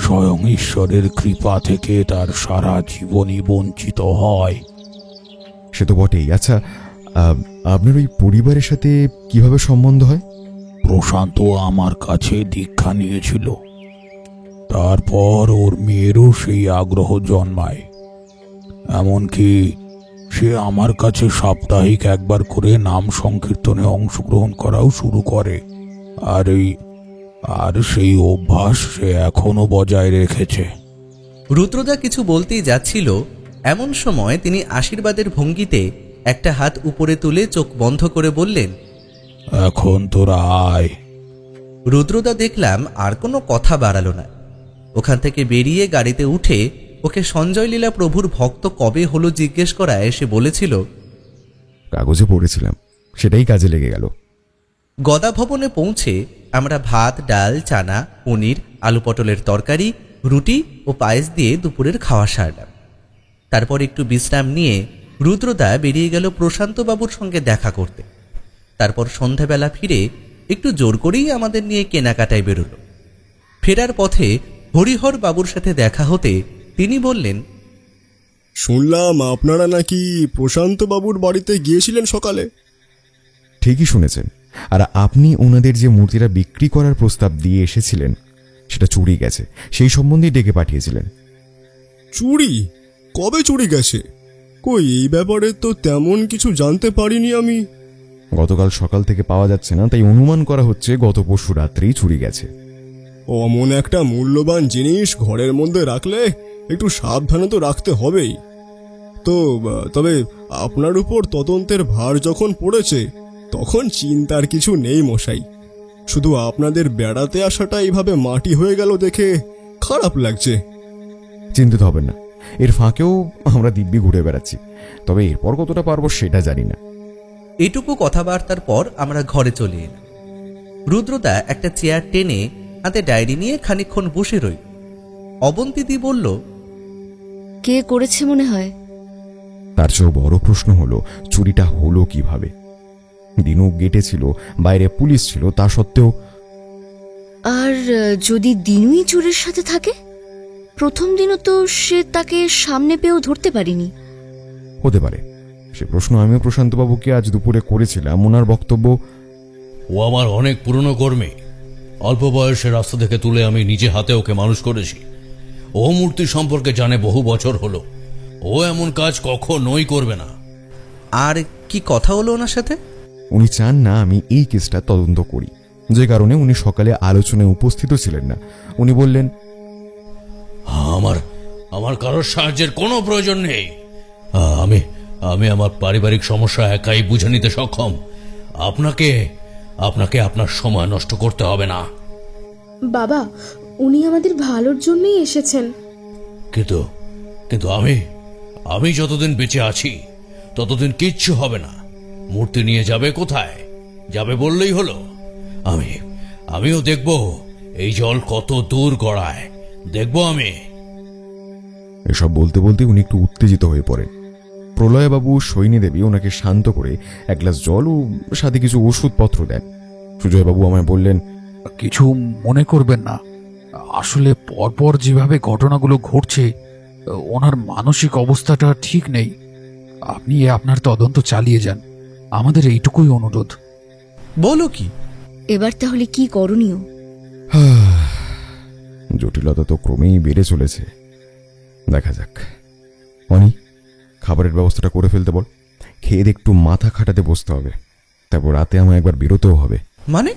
স্বয়ং ঈশ্বরের কৃপা থেকে তার সারা জীবনই বঞ্চিত হয়। সে তো বটেই। আচ্ছা, আপনার ওই পরিবারের সাথে কিভাবে সম্বন্ধ হয়? প্রশান্ত আমার কাছে দীক্ষা নিয়েছিল, তারপর ওর মেয়েরও সেই আগ্রহ জন্মায়। এমনকি সে আমার কাছে সাপ্তাহিক একবার করে নাম সংকীর্তনে অংশগ্রহণ করাও শুরু করে। আর সেই অভ্যাস সে এখনো বজায় রেখেছে। রুদ্রদা কিছু বলতেই যাচ্ছিল, এমন সময় তিনি আশীর্বাদের ভঙ্গিতে একটা হাত উপরে তুলে চোখ বন্ধ করে বললেন, এখন তোরা আয়। রুদ্রদা দেখলাম আর কোনো কথা বাড়ালো না। ওখান থেকে বেরিয়ে গাড়িতে উঠে ওকে সঞ্জয়লীলা প্রভুর ভক্ত কবে হলো জিজ্ঞেস করায় এসে বলেছিল, কাগজে পড়েছিলাম, সেটাই কাজে লেগে গেল। গদা ভবনে পৌঁছে আমরা ভাত, ডাল, চানা, পনির, আলু পটলের তরকারি, রুটি ও পায়েস দিয়ে দুপুরের খাওয়া সারলাম। তারপর একটু বিশ্রাম নিয়ে রুদ্রদা বেরিয়ে গেল প্রশান্তবাবুর সঙ্গে দেখা করতে। তারপর সন্ধ্যাবেলা ফিরে একটু জোর করেই আমাদের নিয়ে কেনাকাটায় বেরোল। ফেরার পথে হরিহর বাবুর সাথে দেখা হতে তিনি বললেন, শুনলাম আপনারা নাকি প্রশান্ত বাবুর বাড়িতে গিয়েছিলেন সকালে। ঠিকই শুনেছেন। আর আপনি ওনাদের যে মূর্তিটা বিক্রি করার প্রস্তাব দিয়ে এসেছিলেন সেটা চুরি গেছে, সেই সম্বন্ধেই ডেকে পাঠিয়েছিলেন। চুরি? কবে চুরি গেছে? কই, এই ব্যাপারে তো তেমন কিছু জানতে পারিনি আমি। গতকাল সকাল থেকে পাওয়া যাচ্ছে না, তাই অনুমান করা হচ্ছে গত পরশু রাত্রেই চুরি গেছে। অমন একটা মূল্যবান জিনিস ঘরের মধ্যে রাখলে একটু সাবধানে তো রাখতে হবেই। তবে আপনার উপর তদন্তের ভার যখন পড়েছে তখন চিন্তার কিছু নেই মশাই। শুধু আপনাদের বেড়াতে আসাটা এইভাবে মাটি হয়ে গেল দেখে খারাপ লাগছে। চিন্তিত হবেন না, এর ফাঁকেও আমরা দিব্যি ঘুরে বেড়াচ্ছি। তবে এরপর কতটা পারবো সেটা জানি না। এটুকু কথাবার্তার পর আমরা ঘরে চলে এলাম। রুদ্রদা একটা চেয়ার টেনে হাতে ডায়েরি নিয়ে খানিকক্ষণ বসে রইল। অবন্তীদি বলল, কে করেছে মনে হয়? তার চেয়েও বড় প্রশ্ন হলো চুরিটা হলো কিভাবে। দিনু গেটে ছিল, বাইরে পুলিশ ছিল, তা সত্ত্বেও। আর যদি দিনুই চোরের সাথে থাকে? প্রথম দিনও তো সে তাকে সামনে পেয়েও ধরতে পারিনি। হতে পারে, সে প্রশ্ন আমিও প্রশান্তবাবুকে আজ দুপুরে করেছিলাম। ওনার বক্তব্য, ও আমার অনেক পুরনো কর্মী। অল্প বয়সে রাস্তা থেকে তুলে আমি নিজে হাতে ওকে মানুষ করেছি। ও মূর্তি সম্পর্কে জানে বহু বছর হলো। ও এমন কাজ কখনোই করবে না। আর কি কথা হলো ওনার সাথে? উনি চান না আমি এই কেসটা তদন্ত করি, যে কারণে উনি সকালে আলোচনায় উপস্থিত ছিলেন না। উনি বললেন, আমার কারোর সাহায্যের কোনো প্রয়োজন নেই। আমি আমার পারিবারিক সমস্যা একাই বুঝে নিতে সক্ষম। আপনাকে আপনার সময় নষ্ট করতে হবে না। বাবা, উনি আমাদের ভালোর জন্যই এসেছেন। কিন্তু আমি যতদিন বেঁচে আছি ততদিন কিচ্ছু হবে না। মূর্তি নিয়ে যাবে কোথায়? যাবে বললেই হলো। আমিও দেখব এই জল কত দূর গড়ায়। দেখব আমি। এসব বলতে বলতে উনি একটু উত্তেজিত হয়ে পড়েন। প্রলয়বাবু সৈনী দেবী ওনাকে শান্ত করে এক গ্লাস জল ও সাথে কিছু ওষুধপত্র দেন। সুজয়বাবু আমায় বললেন, কিছু মনে করবেন না, আসলে পরপর যেভাবে ঘটনাগুলো ঘটছে ওনার মানসিক অবস্থাটা ঠিক নেই। আপনি আপনার তদন্ত চালিয়ে যান, আমাদের এইটুকুই অনুরোধ। বলো কি? এবার তাহলে কি করণীয়? জটিলতা তো ক্রমেই বেড়ে চলেছে, দেখা যাক। অনি, খাবারের ব্যবস্থাটা করে ফেলতে বল। খেয়ে একটু মাথা খাটাতে বসতে হবে, তারপর রাতে আমায় একবার বেরোতেও হবে। মানে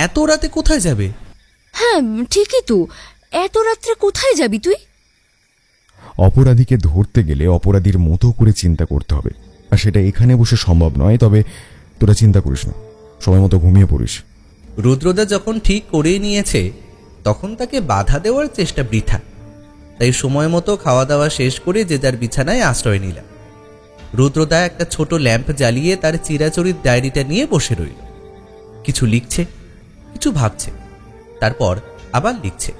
এত রাতে কোথায় যাবে? হ্যাঁ ঠিকই তো, এত রাত্রে কোথায় যাবি তুই? অপরাধীকে ধরতে গেলে অপরাধীর মতো করে চিন্তা করতে হবে, আর সেটা এখানে বসে সম্ভব নয়। তবে তোরা চিন্তা করিস না, সময় মতো ঘুমিয়ে পড়িস। রুদ্রদা যখন ঠিক করেই নিয়েছে তখন তাকে বাধা দেওয়ার চেষ্টা বৃথা। তাই সময় মতো খাওয়া দাওয়া শেষ করে যে যার বিছানায় আশ্রয় নিলাম। রুদ্রদা একটা ছোট ল্যাম্প জ্বালিয়ে তার চিরাচরিত ডায়েরিটা নিয়ে বসে রইল। কিছু লিখছে, কিছু ভাবছে, তারপর আবার লিখছে।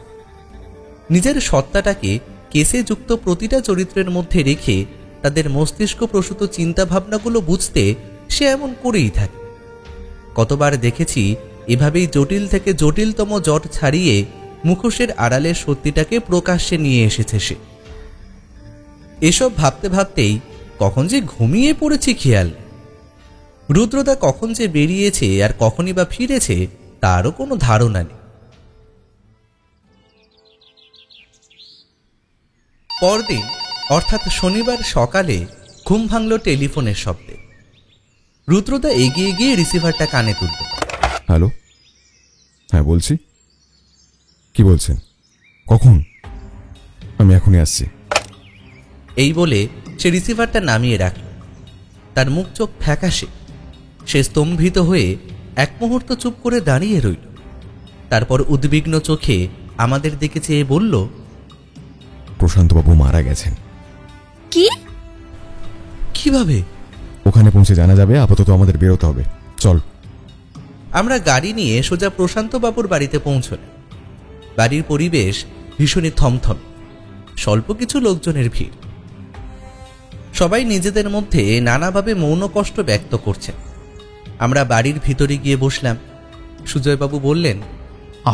নিজের সত্তাটাকে কেসে যুক্ত প্রতিটা চরিত্রের মধ্যে রেখে তাদের মস্তিষ্ক প্রসূত চিন্তা ভাবনাগুলো বুঝতে সে এমন করেই থাকে। কতবার দেখেছি এভাবেই জটিল থেকে জটিলতম জট ছাড়িয়ে মুখোশের আড়ালে সত্যিটাকে প্রকাশ্যে নিয়ে এসেছে সে। এসব ভাবতে ভাবতেই কখন যে ঘুমিয়ে পড়েছি খেয়াল। রুদ্রদা কখন যে বেরিয়েছে আর কখনই বা ফিরেছে তারও কোনো ধারণা নেই। পরদিন অর্থাৎ শনিবার সকালে ঘুম ভাঙল টেলিফোনের শব্দে। রুদ্রদা এগিয়ে গিয়ে রিসিভারটা কানে তুলল। হ্যালো, হ্যাঁ বলছি। কি বলছেন? কখন? আমি এখনই আসছি। এই বলে সে রিসিভারটা নামিয়ে রাখল। তার মুখ চোখ ফ্যাকাশে। সে স্তম্ভিত হয়ে এক মুহূর্ত চুপ করে দাঁড়িয়ে রইল। তারপর উদ্বিগ্ন চোখে আমাদের দিকে চেয়ে বলল, প্রশান্তবাবু মারা গেছেন। কি? কিভাবে? ওখানে পৌঁছে জানা যাবে, আপাতত আমাদের বেরোতে হবে, চল। আমরা গাড়ি নিয়ে সোজা প্রশান্তবাবুর বাড়িতে পৌঁছলাম। বাড়ির পরিবেশ ভীষণই থমথম, স্বল্প কিছু লোকজনের ভিড়। সবাই নিজেদের মধ্যে নানাভাবে মৌন কষ্ট ব্যক্ত করছেন। আমরা বাড়ির ভিতরে গিয়ে বসলাম। সুজয়বাবু বললেন,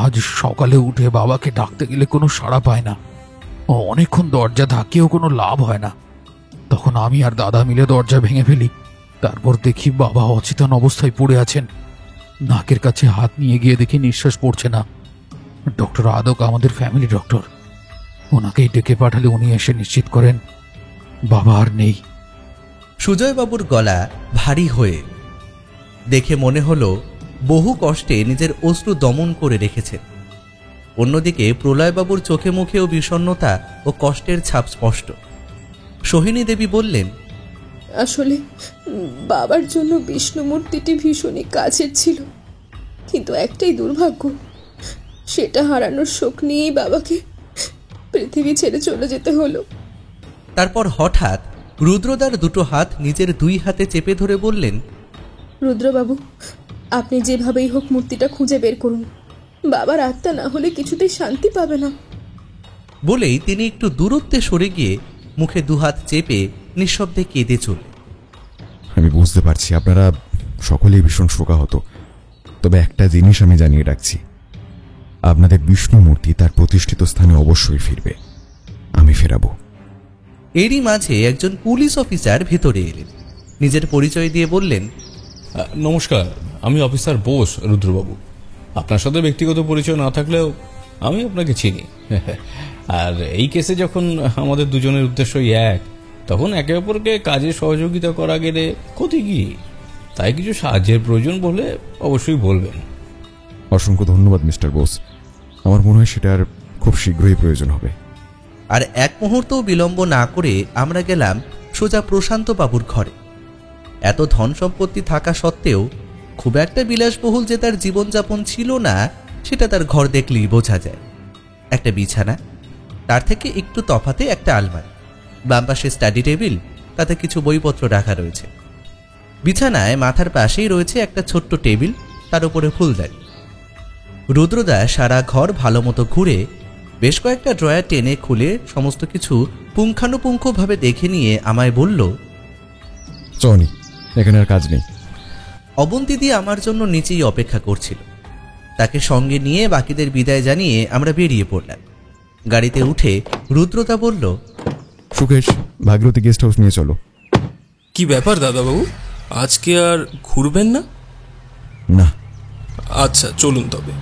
আজ সকালে উঠে বাবাকে ডাকতে গেলে কোনো সাড়া পায় না, অনেকক্ষণ দরজা ধাকিয়েও কোনো লাভ হয় না। তখন আমি আর দাদা মিলে দরজা ভেঙে ফেলি। তারপর দেখি বাবা অচেতন অবস্থায় পড়ে আছেন। নাকের কাছে হাত নিয়ে গিয়ে দেখি নিঃশ্বাস পড়ছে না। ডক্টর আদক আমাদের ফ্যামিলি ডক্টর, ওনাকেই ডেকে পাঠালে উনি এসে নিশ্চিত করেন বাবা আর নেই। সুজয়বাবুর গলা ভারী হয়ে দেখে মনে হলো বহু কষ্টে নিজের অশ্রু দমন করে রেখেছেন। অন্যদিকে প্রলয়বাবুর চোখে মুখেও বিষণ্ণতা ও কষ্টের ছাপ স্পষ্ট। সোহিনী দেবী বললেন, আসলে বাবার জন্য বিষ্ণু মূর্তিটি ভীষণই কাছের ছিল, কিন্তু একটাই দুর্ভাগ্য, সেটা হারানোর শোক নিয়েই বাবাকে পৃথিবী ছেড়ে চলে যেতে হলো। তারপর হঠাৎ রুদ্রদার দুটো হাত নিজের দুই হাতে চেপে ধরে বললেন, রুদ্রবাবু, আপনি যেভাবেই হোক মূর্তিটা খুঁজে বের করুন, বাবার আত্মা না হলে কিছুতেই শান্তি পাবে না। বলেই তিনি একটু দূরত্বে সরে গিয়ে মুখে দুহাত চেপে নিঃশব্দে কেঁদে চললেন। আমি বুঝতে পারছি আপনারা সকলেই ভীষণ শোকাহত, তবে একটা জিনিস আমি জানিয়ে রাখছি, আপনাদের বিষ্ণু মূর্তি তার প্রতিষ্ঠিত স্থানে অবশ্যই ফিরবে, আমি ফেরাবো। এরই মাঝে একজন পুলিশ অফিসার ভেতরে এলেন। নিজের পরিচয় দিয়ে বললেন, নমস্কার, আমি অফিসার বোস, রুদ্রবাবু। আপনার সাথে ব্যক্তিগত পরিচয় না থাকলেও আমি আপনাকে চিনি। আর এই কেসে যখন আমাদের দুজনের উদ্দেশ্যই এক, তখন একে অপরকে কাজে সহযোগিতা করা গেলে ক্ষতি কি? তাই কিছু সাহায্যের প্রয়োজন বলে অবশ্যই বলবেন। অসংখ্য ধন্যবাদ মিস্টার বোস, আমার মনে হয় সেটার খুব শীঘ্রই প্রয়োজন হবে। আর এক মুহূর্তও বিলম্ব না করে আমরা গেলাম সোজা প্রশান্ত বাবুর ঘরে। এত ধন সম্পত্তি থাকা সত্ত্বেও খুব একটা বিলাসবহুল যে তার জীবনযাপন ছিল না, সেটা তার ঘর দেখলেই বোঝা যায়। একটা বিছানা, তার থেকে একটু তফাতে একটা আলমারি, বাম পাশে স্টাডি টেবিল, তাতে কিছু বইপত্র রাখা রয়েছে। বিছানায় মাথার পাশেই রয়েছে একটা ছোট্ট টেবিল, তার উপরে ফুলদানি। রুদ্রদা সারা ঘর ভালো মতো ঘুরে বেশ কয়েকটা ড্রয়ার টেনে খুলে সমস্ত কিছু পুঙ্খানুপুঙ্খভাবে দেখে নিয়ে আমায় বলল, চনি, এখানে আর কাজ নেই। অবন্তিদি আমার জন্য নিচেই অপেক্ষা করছিল। তাকে সঙ্গে নিয়ে বাকিদের বিদায় জানিয়ে আমরা বেরিয়ে পড়লাম। গাড়িতে উঠে রুদ্রদা বলল, সুকেশ, ভাগীরথী গেস্ট হাউস নিয়ে চলো। কি ব্যাপার দাদাবাবু, আজকে আর ঘুরবেন না? না। আচ্ছা, চলুন তবে।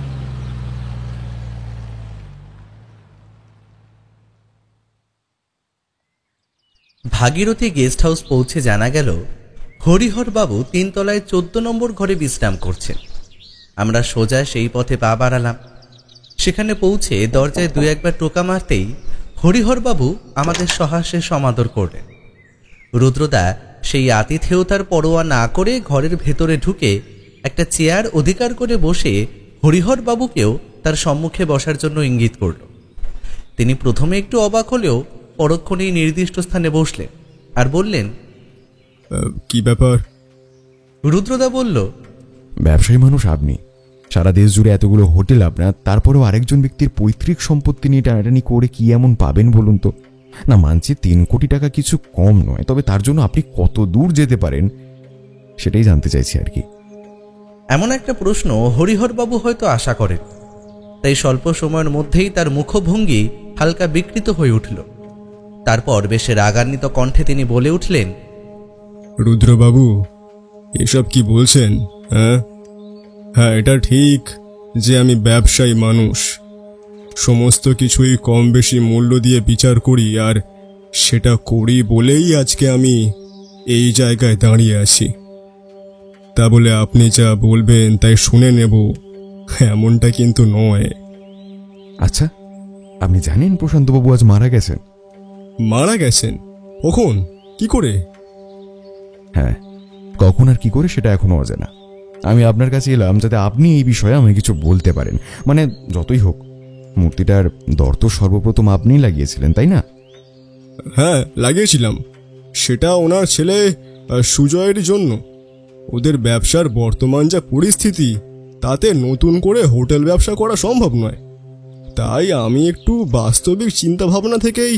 ভাগীরথী গেস্ট হাউস পৌঁছে জানা গেল হরিহরবাবু 3 তলায় 14 নম্বর ঘরে বিশ্রাম করছেন। আমরা সোজা সেই পথে পা বাড়ালাম। সেখানে পৌঁছে দরজায় 2-1বার টোকা মারতেই হরিহরবাবু আমাদের সহাস্যে সমাদর করলেন। রুদ্রদা সেই আতিথেয়তার পরোয়া না করে ঘরের ভেতরে ঢুকে একটা চেয়ার অধিকার করে বসে হরিহরবাবুকেও তার সম্মুখে বসার জন্য ইঙ্গিত করল। তিনি প্রথমে একটু অবাক হলেও পরক্ষণেই নির্দিষ্ট স্থানে বসলেন আর বললেন, কি ব্যাপার? রুদ্রদা বলল, ব্যবসায়ী মানুষ আপনি, সারা দেশ জুড়ে এতগুলো হোটেল আপনার, তারপরেও আরেকজন ব্যক্তির পৈতৃক সম্পত্তি নিয়ে টানাটানি করে কি এমন পাবেন বলুন তো? না, মানছি 3 কোটি টাকা কিছু কম নয়, তবে তার জন্য আপনি কত দূর যেতে পারেন সেটাই জানতে চাইছি আর কি। এমন একটা প্রশ্ন হরিহরবাবু হয়তো আশা করেন, তাই স্বল্প সময়ের মধ্যেই তার মুখভঙ্গি হালকা বিকৃত হয়ে উঠল। তারপর বেশ রাগান্বিত কণ্ঠে তিনি বলে উঠলেন, রুদ্রবাবু, এসব কি বলছেন? হ্যাঁ, এটা ঠিক যে আমি ব্যবসায়ী মানুষ, সমস্ত কিছুই কম বেশি মূল্য দিয়ে বিচার করি, আর সেটা করি বলেই আজকে আমি এই জায়গায় দাঁড়িয়ে আছি। তা বলে আপনি যা বলবেন তাই শুনে নেব এমনটা কিন্তু নয়। আচ্ছা, আপনি জানেন প্রশান্তবাবু আজ মারা গেছেন? মারা গেছেন? কখন, কি করে? হ্যাঁ, কখন আর কি করে সেটা এখনো অজানা। আমি আপনার কাছে এলাম যাতে আপনি এই বিষয়ে আমাকে কিছু বলতে পারেন। মানে যতই হোক, মূর্তিটার দর তো সর্বপ্রথম আপনিই লাগিয়েছিলেন, তাই না? হ্যাঁ, লাগিয়েছিলাম। সেটা ওনার ছেলে সুজয়ের জন্য। ওদের ব্যবসার বর্তমান যা পরিস্থিতি, তাতে নতুন করে হোটেল ব্যবসা করা সম্ভব নয়। তাই আমি একটু বাস্তবিক চিন্তাভাবনা থেকেই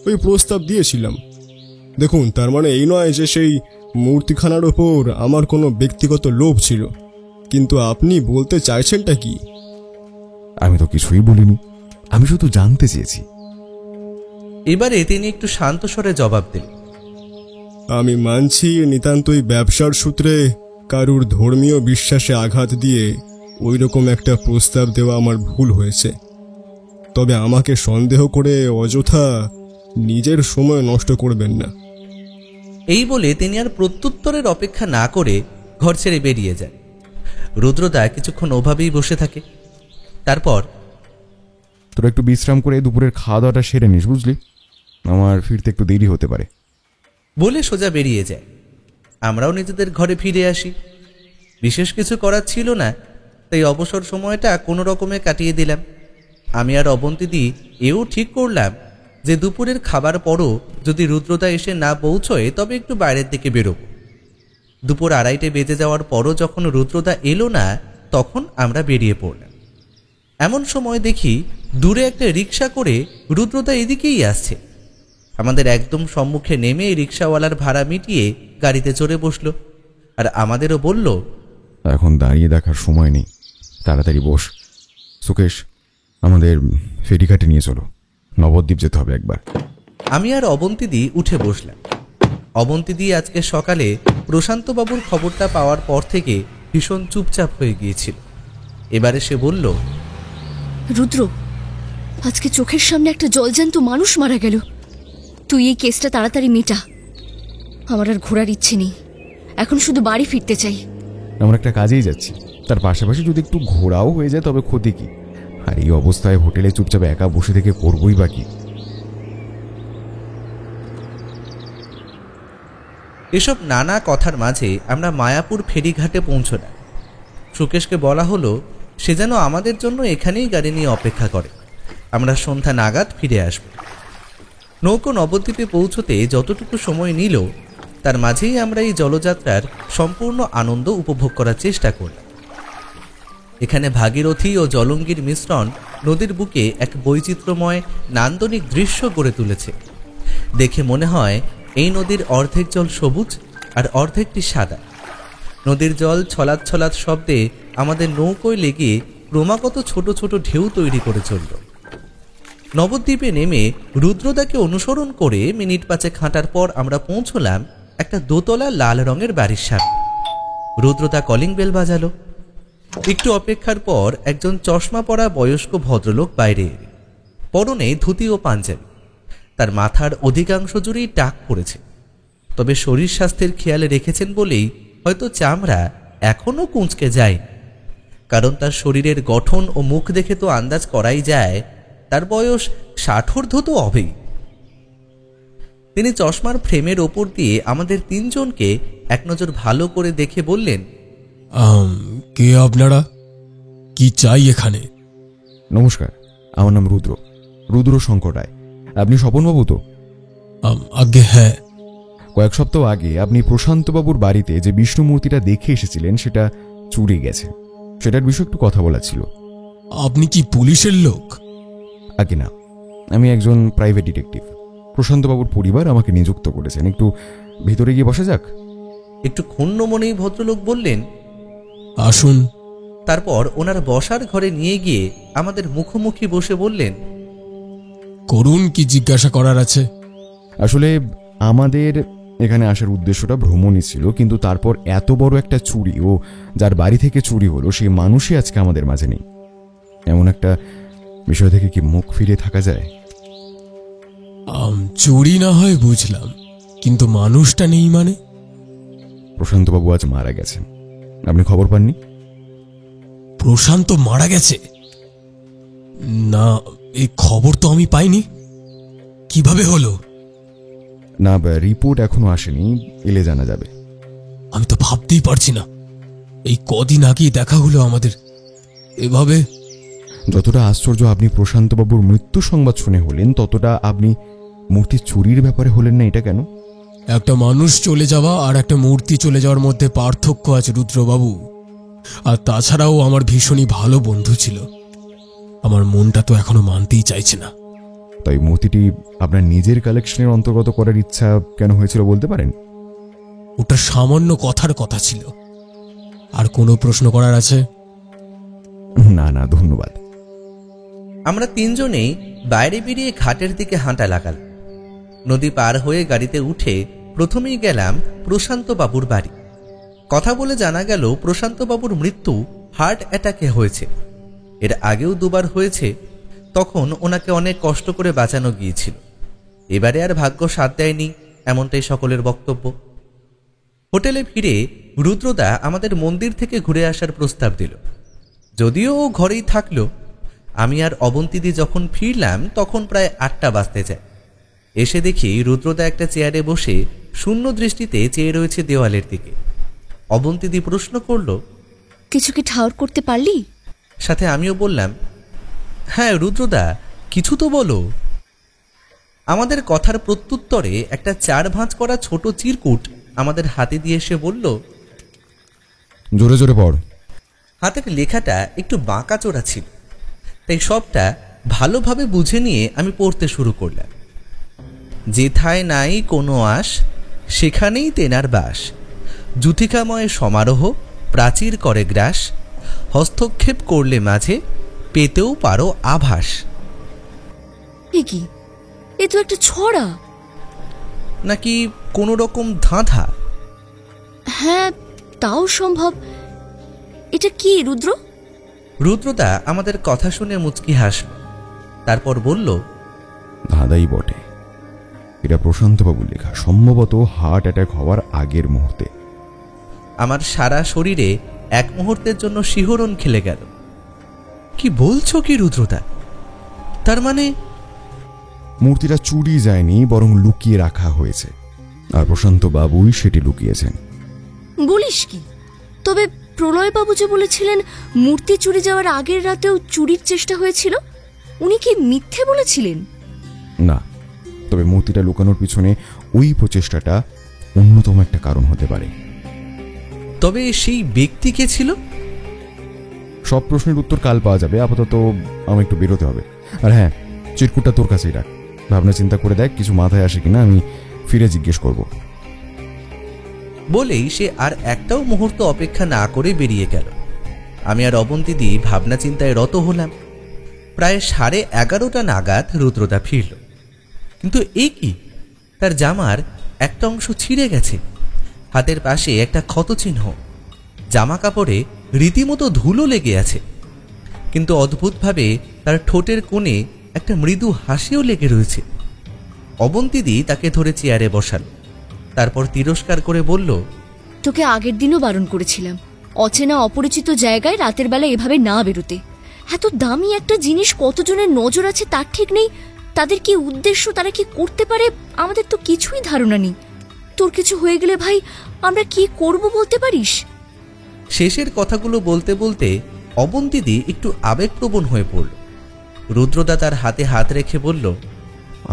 ওই প্রস্তাব দিয়েছিলাম। দেখুন, তার মানে এই নয় যে সেই মূর্তিখানার ওপর আমার কোনো ব্যক্তিগত লোভ ছিল, কিন্তু আপনি বলতে চাইছেনটা কি? আমি তো কিছুই বলিনি, আমি শুধু জানতে চেয়েছি। এবারে তিনি একটু শান্ত স্বরে জবাব দিলেন, আমি মানছি নিতান্তই ব্যবসার সূত্রে কারুর ধর্মীয় বিশ্বাসে আঘাত দিয়ে ওই রকম একটা প্রস্তাব দেওয়া আমার ভুল হয়েছে। তবে আমাকে সন্দেহ করে অযথা নিজের সময় নষ্ট করবেন না। এই বলে তিনি আর প্রত্যুত্তরের অপেক্ষা না করে ঘর ছেড়ে বেরিয়ে যায়। রুদ্রদা কিছুক্ষণ ওভাবেই বসে থাকে। তারপর, তোরা একটু বিশ্রাম করে দুপুরের খাওয়া দাওয়াটা সেরে নিস, বুঝলি? আমার ফিরতে একটু দেরি হতে পারে বলে সোজা বেরিয়ে যায়। আমরাও নিজেদের ঘরে ফিরে আসি। বিশেষ কিছু করার ছিল না, তাই অবসর সময়টা কোনো রকমে কাটিয়ে দিলাম। আমি আর অবন্তিদি এও ঠিক করলাম যে দুপুরের খাবার পরও যদি রুদ্রদা এসে না পৌঁছয় তবে একটু বাইরের দিকে বেরোব। দুপুর 2:30 বেজে যাওয়ার পরও যখন রুদ্রদা এলো না, তখন আমরা বেরিয়ে পড়লাম। এমন সময় দেখি দূরে একটা রিক্সা করে রুদ্রদা এদিকেই আসছে। আমাদের একদম সম্মুখে নেমে রিক্সাওয়ালার ভাড়া মিটিয়ে গাড়িতে চড়ে বসলো, আর আমাদেরও বলল, এখন দাঁড়িয়ে দেখার সময় নেই, তাড়াতাড়ি বস। সুকেশ, আমাদের ফেরিঘাটে নিয়ে চলো, নবদ্বীপ যেতে হবে একবার। আমি আর অবন্তিদি উঠে বসলাম। অবন্তিদি আজকে সকালে প্রশান্তবাবুর খবরটা পাওয়ার পর থেকে ভীষণ চুপচাপ হয়ে গিয়েছিল। এবারে সে বলল, রুদ্র, আজকে চোখের সামনে একটা জলজ্যান্ত মানুষ মারা গেল। তুই এই কেসটা তাড়াতাড়ি মেটা। আমার আর ঘোরার ইচ্ছে নেই, এখন শুধু বাড়ি ফিরতে চাই। আমরা একটা কাজেই যাচ্ছি, তার পাশাপাশি যদি একটু ঘোরাও হয়ে যায় তবে ক্ষতি কি? আর এই অবস্থায় হোটেলে চুপচাপ একা বসে থেকে করবই বা কি? এসব নানা কথার মাঝে আমরা মায়াপুর ফেরিঘাটে পৌঁছলাম। সুকেশকে বলা হলো সে যেন আমাদের জন্য এখানেই গাড়ি নিয়ে অপেক্ষা করে, আমরা সন্ধ্যা নাগাদ ফিরে আসব। নৌকো নবদ্বীপে পৌঁছতে যতটুকু সময় নিল তার মাঝেই আমরা এই জলযাত্রার সম্পূর্ণ আনন্দ উপভোগ করার চেষ্টা করলাম। এখানে ভাগীরথী ও জলঙ্গির মিশ্রণ নদীর বুকে এক বৈচিত্র্যময় নান্দনিক দৃশ্য গড়ে তুলেছে। দেখে মনে হয় এই নদীর অর্ধেক জল সবুজ আর অর্ধেকটি সাদা। নদীর জল ছলাৎ ছলাৎ শব্দে আমাদের নৌকোয় লেগে ক্রমাগত ছোট ছোট ঢেউ তৈরি করে চলল। নবদ্বীপে নেমে রুদ্রদাকে অনুসরণ করে মিনিট 5 হাঁটার পর আমরা পৌঁছলাম একটা দোতলা লাল রঙের বাড়ির সামনে। রুদ্রদা কলিং বেল বাজালো। একটু অপেক্ষার পর একজন চশমা পরা বয়স্ক ভদ্রলোক বাইরে এলেন। পরনে ধুতি ও পাঞ্জাবি। তার মাথার অধিকাংশ জুড়েই টাক পড়েছে, তবে শরীর স্বাস্থ্যের খেয়ালে রেখেছেন বলেই হয়তো চামড়া এখনো কুঁচকে যায়, কারণ তার শরীরের গঠন ও মুখ দেখে তো আন্দাজ করাই যায় তার বয়স 60 তো হবেই। তিনি চশমার ফ্রেমের ওপর দিয়ে আমাদের 3 জনকে এক নজর ভালো করে দেখে বললেন, কে আপনারা? কি চাই এখানে? নমস্কার, আমার নাম রুদ্র শঙ্কর রায়। আপনি স্বপনবাবু তো? আগে হ্যাঁ। কয়েক সপ্তাহ আগে আপনি প্রশান্তবাবুর বাড়িতে যে বিষ্ণু মূর্তিটা দেখে এসেছিলেন সেটা চুরি গেছে, সেটার বিষয়ে একটু কথা বলা ছিল। আপনি কি পুলিশের লোক? আগে না, আমি একজন প্রাইভেট ডিটেকটিভ। প্রশান্তবাবুর পরিবার আমাকে নিযুক্ত করেছেন। একটু ভিতরে গিয়ে বসা যাক? একটু ক্ষুণ্ণ মনেই ভদ্রলোক বললেন, আসুন। তারপর ওনার বসার ঘরে নিয়ে গিয়ে আমাদের মুখোমুখি বসে বললেন, করুন, কি জিজ্ঞাসা করার আছে? আসলে আমাদের এখানে আসার উদ্দেশ্যটা ভ্রমণই ছিল, কিন্তু তারপর এত বড় একটা চুরি ও যার বাড়ি থেকে চুরি হলো সেই মানুষই আজকে আমাদের মাঝে নেই। এমন একটা বিষয় থেকে কি মুখ ফিরে থাকা যায়? চুরি না হয় বুঝলাম, কিন্তু মানুষটা নেই মানে? প্রশান্তবাবু আজ মারা গেছেন। আপনি খবর পাননি? প্রশান্ত মারা গেছে? না, এই খবর তো আমি পাইনি। কিভাবে হলো? না, রিপোর্ট এখনো আসেনি, এলে জানা যাবে। আমি তো ভাবতেই পারছি না, এই কদিন আগেই দেখা হলো আমাদের, এভাবে। যতটা আশ্চর্য আপনি প্রশান্তবাবুর মৃত্যু সংবাদ শুনে হলেন, ততটা আপনি মূর্তি চুরির ব্যাপারে হলেন না। এটা কেন? একটা মানুষ চলে যাওয়া আর একটা মূর্তি চলে যাওয়ার মধ্যে পার্থক্য আছে রুদ্রবাবু। আর তাছাড়াও আমার ভীষণই ভালো বন্ধু ছিল। আমার মনটা তো এখনো মানতেই চাইছে না। তাই মূর্তিটি আপনার নিজের কালেকশনের অন্তর্গত করার ইচ্ছা কেন হয়েছিল বলতে পারেন? ওটা সামান্য কথার কথা ছিল। আর কোনো প্রশ্ন করার আছে? না না, ধন্যবাদ। আমরা 3 জনেই বাইরে বেরিয়ে ঘাটের দিকে হাঁটা লাগাল। নদী পার হয়ে গাড়িতে উঠে প্রথমেই গেলাম প্রশান্ত বাবুর বাড়ি। কথা বলে জানা গেল প্রশান্তবাবুর মৃত্যু হার্ট অ্যাটাকে হয়েছে। এর আগেও 2 বার হয়েছে। তখন ওনাকে অনেক কষ্ট করে বাঁচানো গিয়েছিল। এবারে আর ভাগ্য সাথ দেয়নি, এমনটাই সকলের বক্তব্য। হোটেলে ফিরে রুদ্রদা আমাদের মন্দির থেকে ঘুরে আসার প্রস্তাব দিল। যদিও ও ঘরেই থাকলো। আমি আর অবন্তীদি যখন ফিরলাম তখন প্রায় 8টা বাজতে যায়। এসে দেখি রুদ্রদা একটা চেয়ারে বসে শূন্য দৃষ্টিতে চেয়ে রয়েছে দেওয়ালের দিকে। অবন্তীদি প্রশ্ন করল, কিছু কি ঠাউর করতে পারলি? সাথে আমিও বললাম, হ্যাঁ রুদ্রদা, কিছু তো বলো। আমাদের কথার প্রত্যুত্তরে একটা 4 ভাঁজ করা ছোট চিরকুট আমাদের হাতে দিয়ে সে বলল, জোরে জোরে পড়। হাতের লেখাটা একটু বাঁকাচোরা ছিল, তাই সবটা ভালোভাবে বুঝে নিয়ে আমি পড়তে শুরু করলাম। যেথায় নাই কোনো আশ, সেখানেই তেনার বাস। জুথিকাময় সমারোহ প্রাচীর করে গ্রাস। হস্তক্ষেপ করলে মাঝে পেতেও পারো আভাস। এ কি? এ তো একটা ছড়া। নাকি কোনো রকম ধাঁধা? হ্যাঁ, তাও সম্ভব। এটা কি রুদ্র? রুদ্রদা আমাদের কথা শুনে মুচকি হাসল, তারপর বলল, ধাঁধাই বটে। এটা প্রশান্তবাবুর লেখা, সম্ভবত হার্ট অ্যাটাক হওয়ার আগের মুহূর্তে। আমার সারা শরীরে এক মুহূর্তের জন্য শিহরণ খেলে গেল। কি বলছো কি রুদ্রদা? তার মানে মূর্তিটা চুরি যায়নি, বরং লুকিয়ে রাখা হয়েছে, আর প্রশান্তবাবুই সেটি লুকিয়েছেন। বলিস কি? তবে প্রলয়বাবু যে বলেছিলেন মূর্তি চুরি যাওয়ার আগের রাতেও চুরির চেষ্টা হয়েছিল, উনি কি মিথ্যে বলেছিলেন? না, তবে মূর্তিটা লুকানোর পিছনে ওই প্রচেষ্টাটা অন্যতম একটা কারণ হতে পারে। তবে সেই ব্যক্তি কে ছিল? সব প্রশ্নের উত্তর কাল পাওয়া যাবে। আপাতত আমার একটু বেরোতে হবে। আর হ্যাঁ, চিরকুটটা তোর কাছেই রাখ, ভাবনা চিন্তা করে দেখ কিছু মাথায় আসে কিনা, আমি ফিরে জিজ্ঞেস করব। বলেই সে আর একটাও মুহূর্ত অপেক্ষা না করে বেরিয়ে গেল। আমি আর অবন্তীদি ভাবনা চিন্তায় রত হলাম। প্রায় 11:30 নাগাদ রুদ্রদা ফিরল। কিন্তু এই কি, তার জামার একটা অংশ ছিঁড়ে গেছে, হাতের পাশে একটা ক্ষতচিহ্ন, জামা কাপড়ে রীতিমতো ধুলো লেগে আছে। কিন্তু অদ্ভুতভাবে তার ঠোঁটের কোণে একটা মৃদু হাসিও লেগে রয়েছে। অবন্তীদি তাকে ধরে চেয়ারে বসাল, তারপর তিরস্কার করে বলল, তোকে আগের দিনও বারণ করেছিলাম অচেনা অপরিচিত জায়গায় রাতের বেলা এভাবে না বেরোতে। এত দামি একটা জিনিস কতজনের নজর আছে তার ঠিক নেই, তাদের কি উদ্দেশ্য, তারা কি করতে পারে, আমাদের তো কিছুই ধারণা নেই। তোর কিছু হয়ে গেলে ভাই আমরা কি করব বলতে পারিস? শেষের কথাগুলো বলতে বলতে অবন্তীদি একটু আবেগপ্রবণ হয়ে পড়ল। রুদ্রদা তার হাতে হাত রেখে বলল,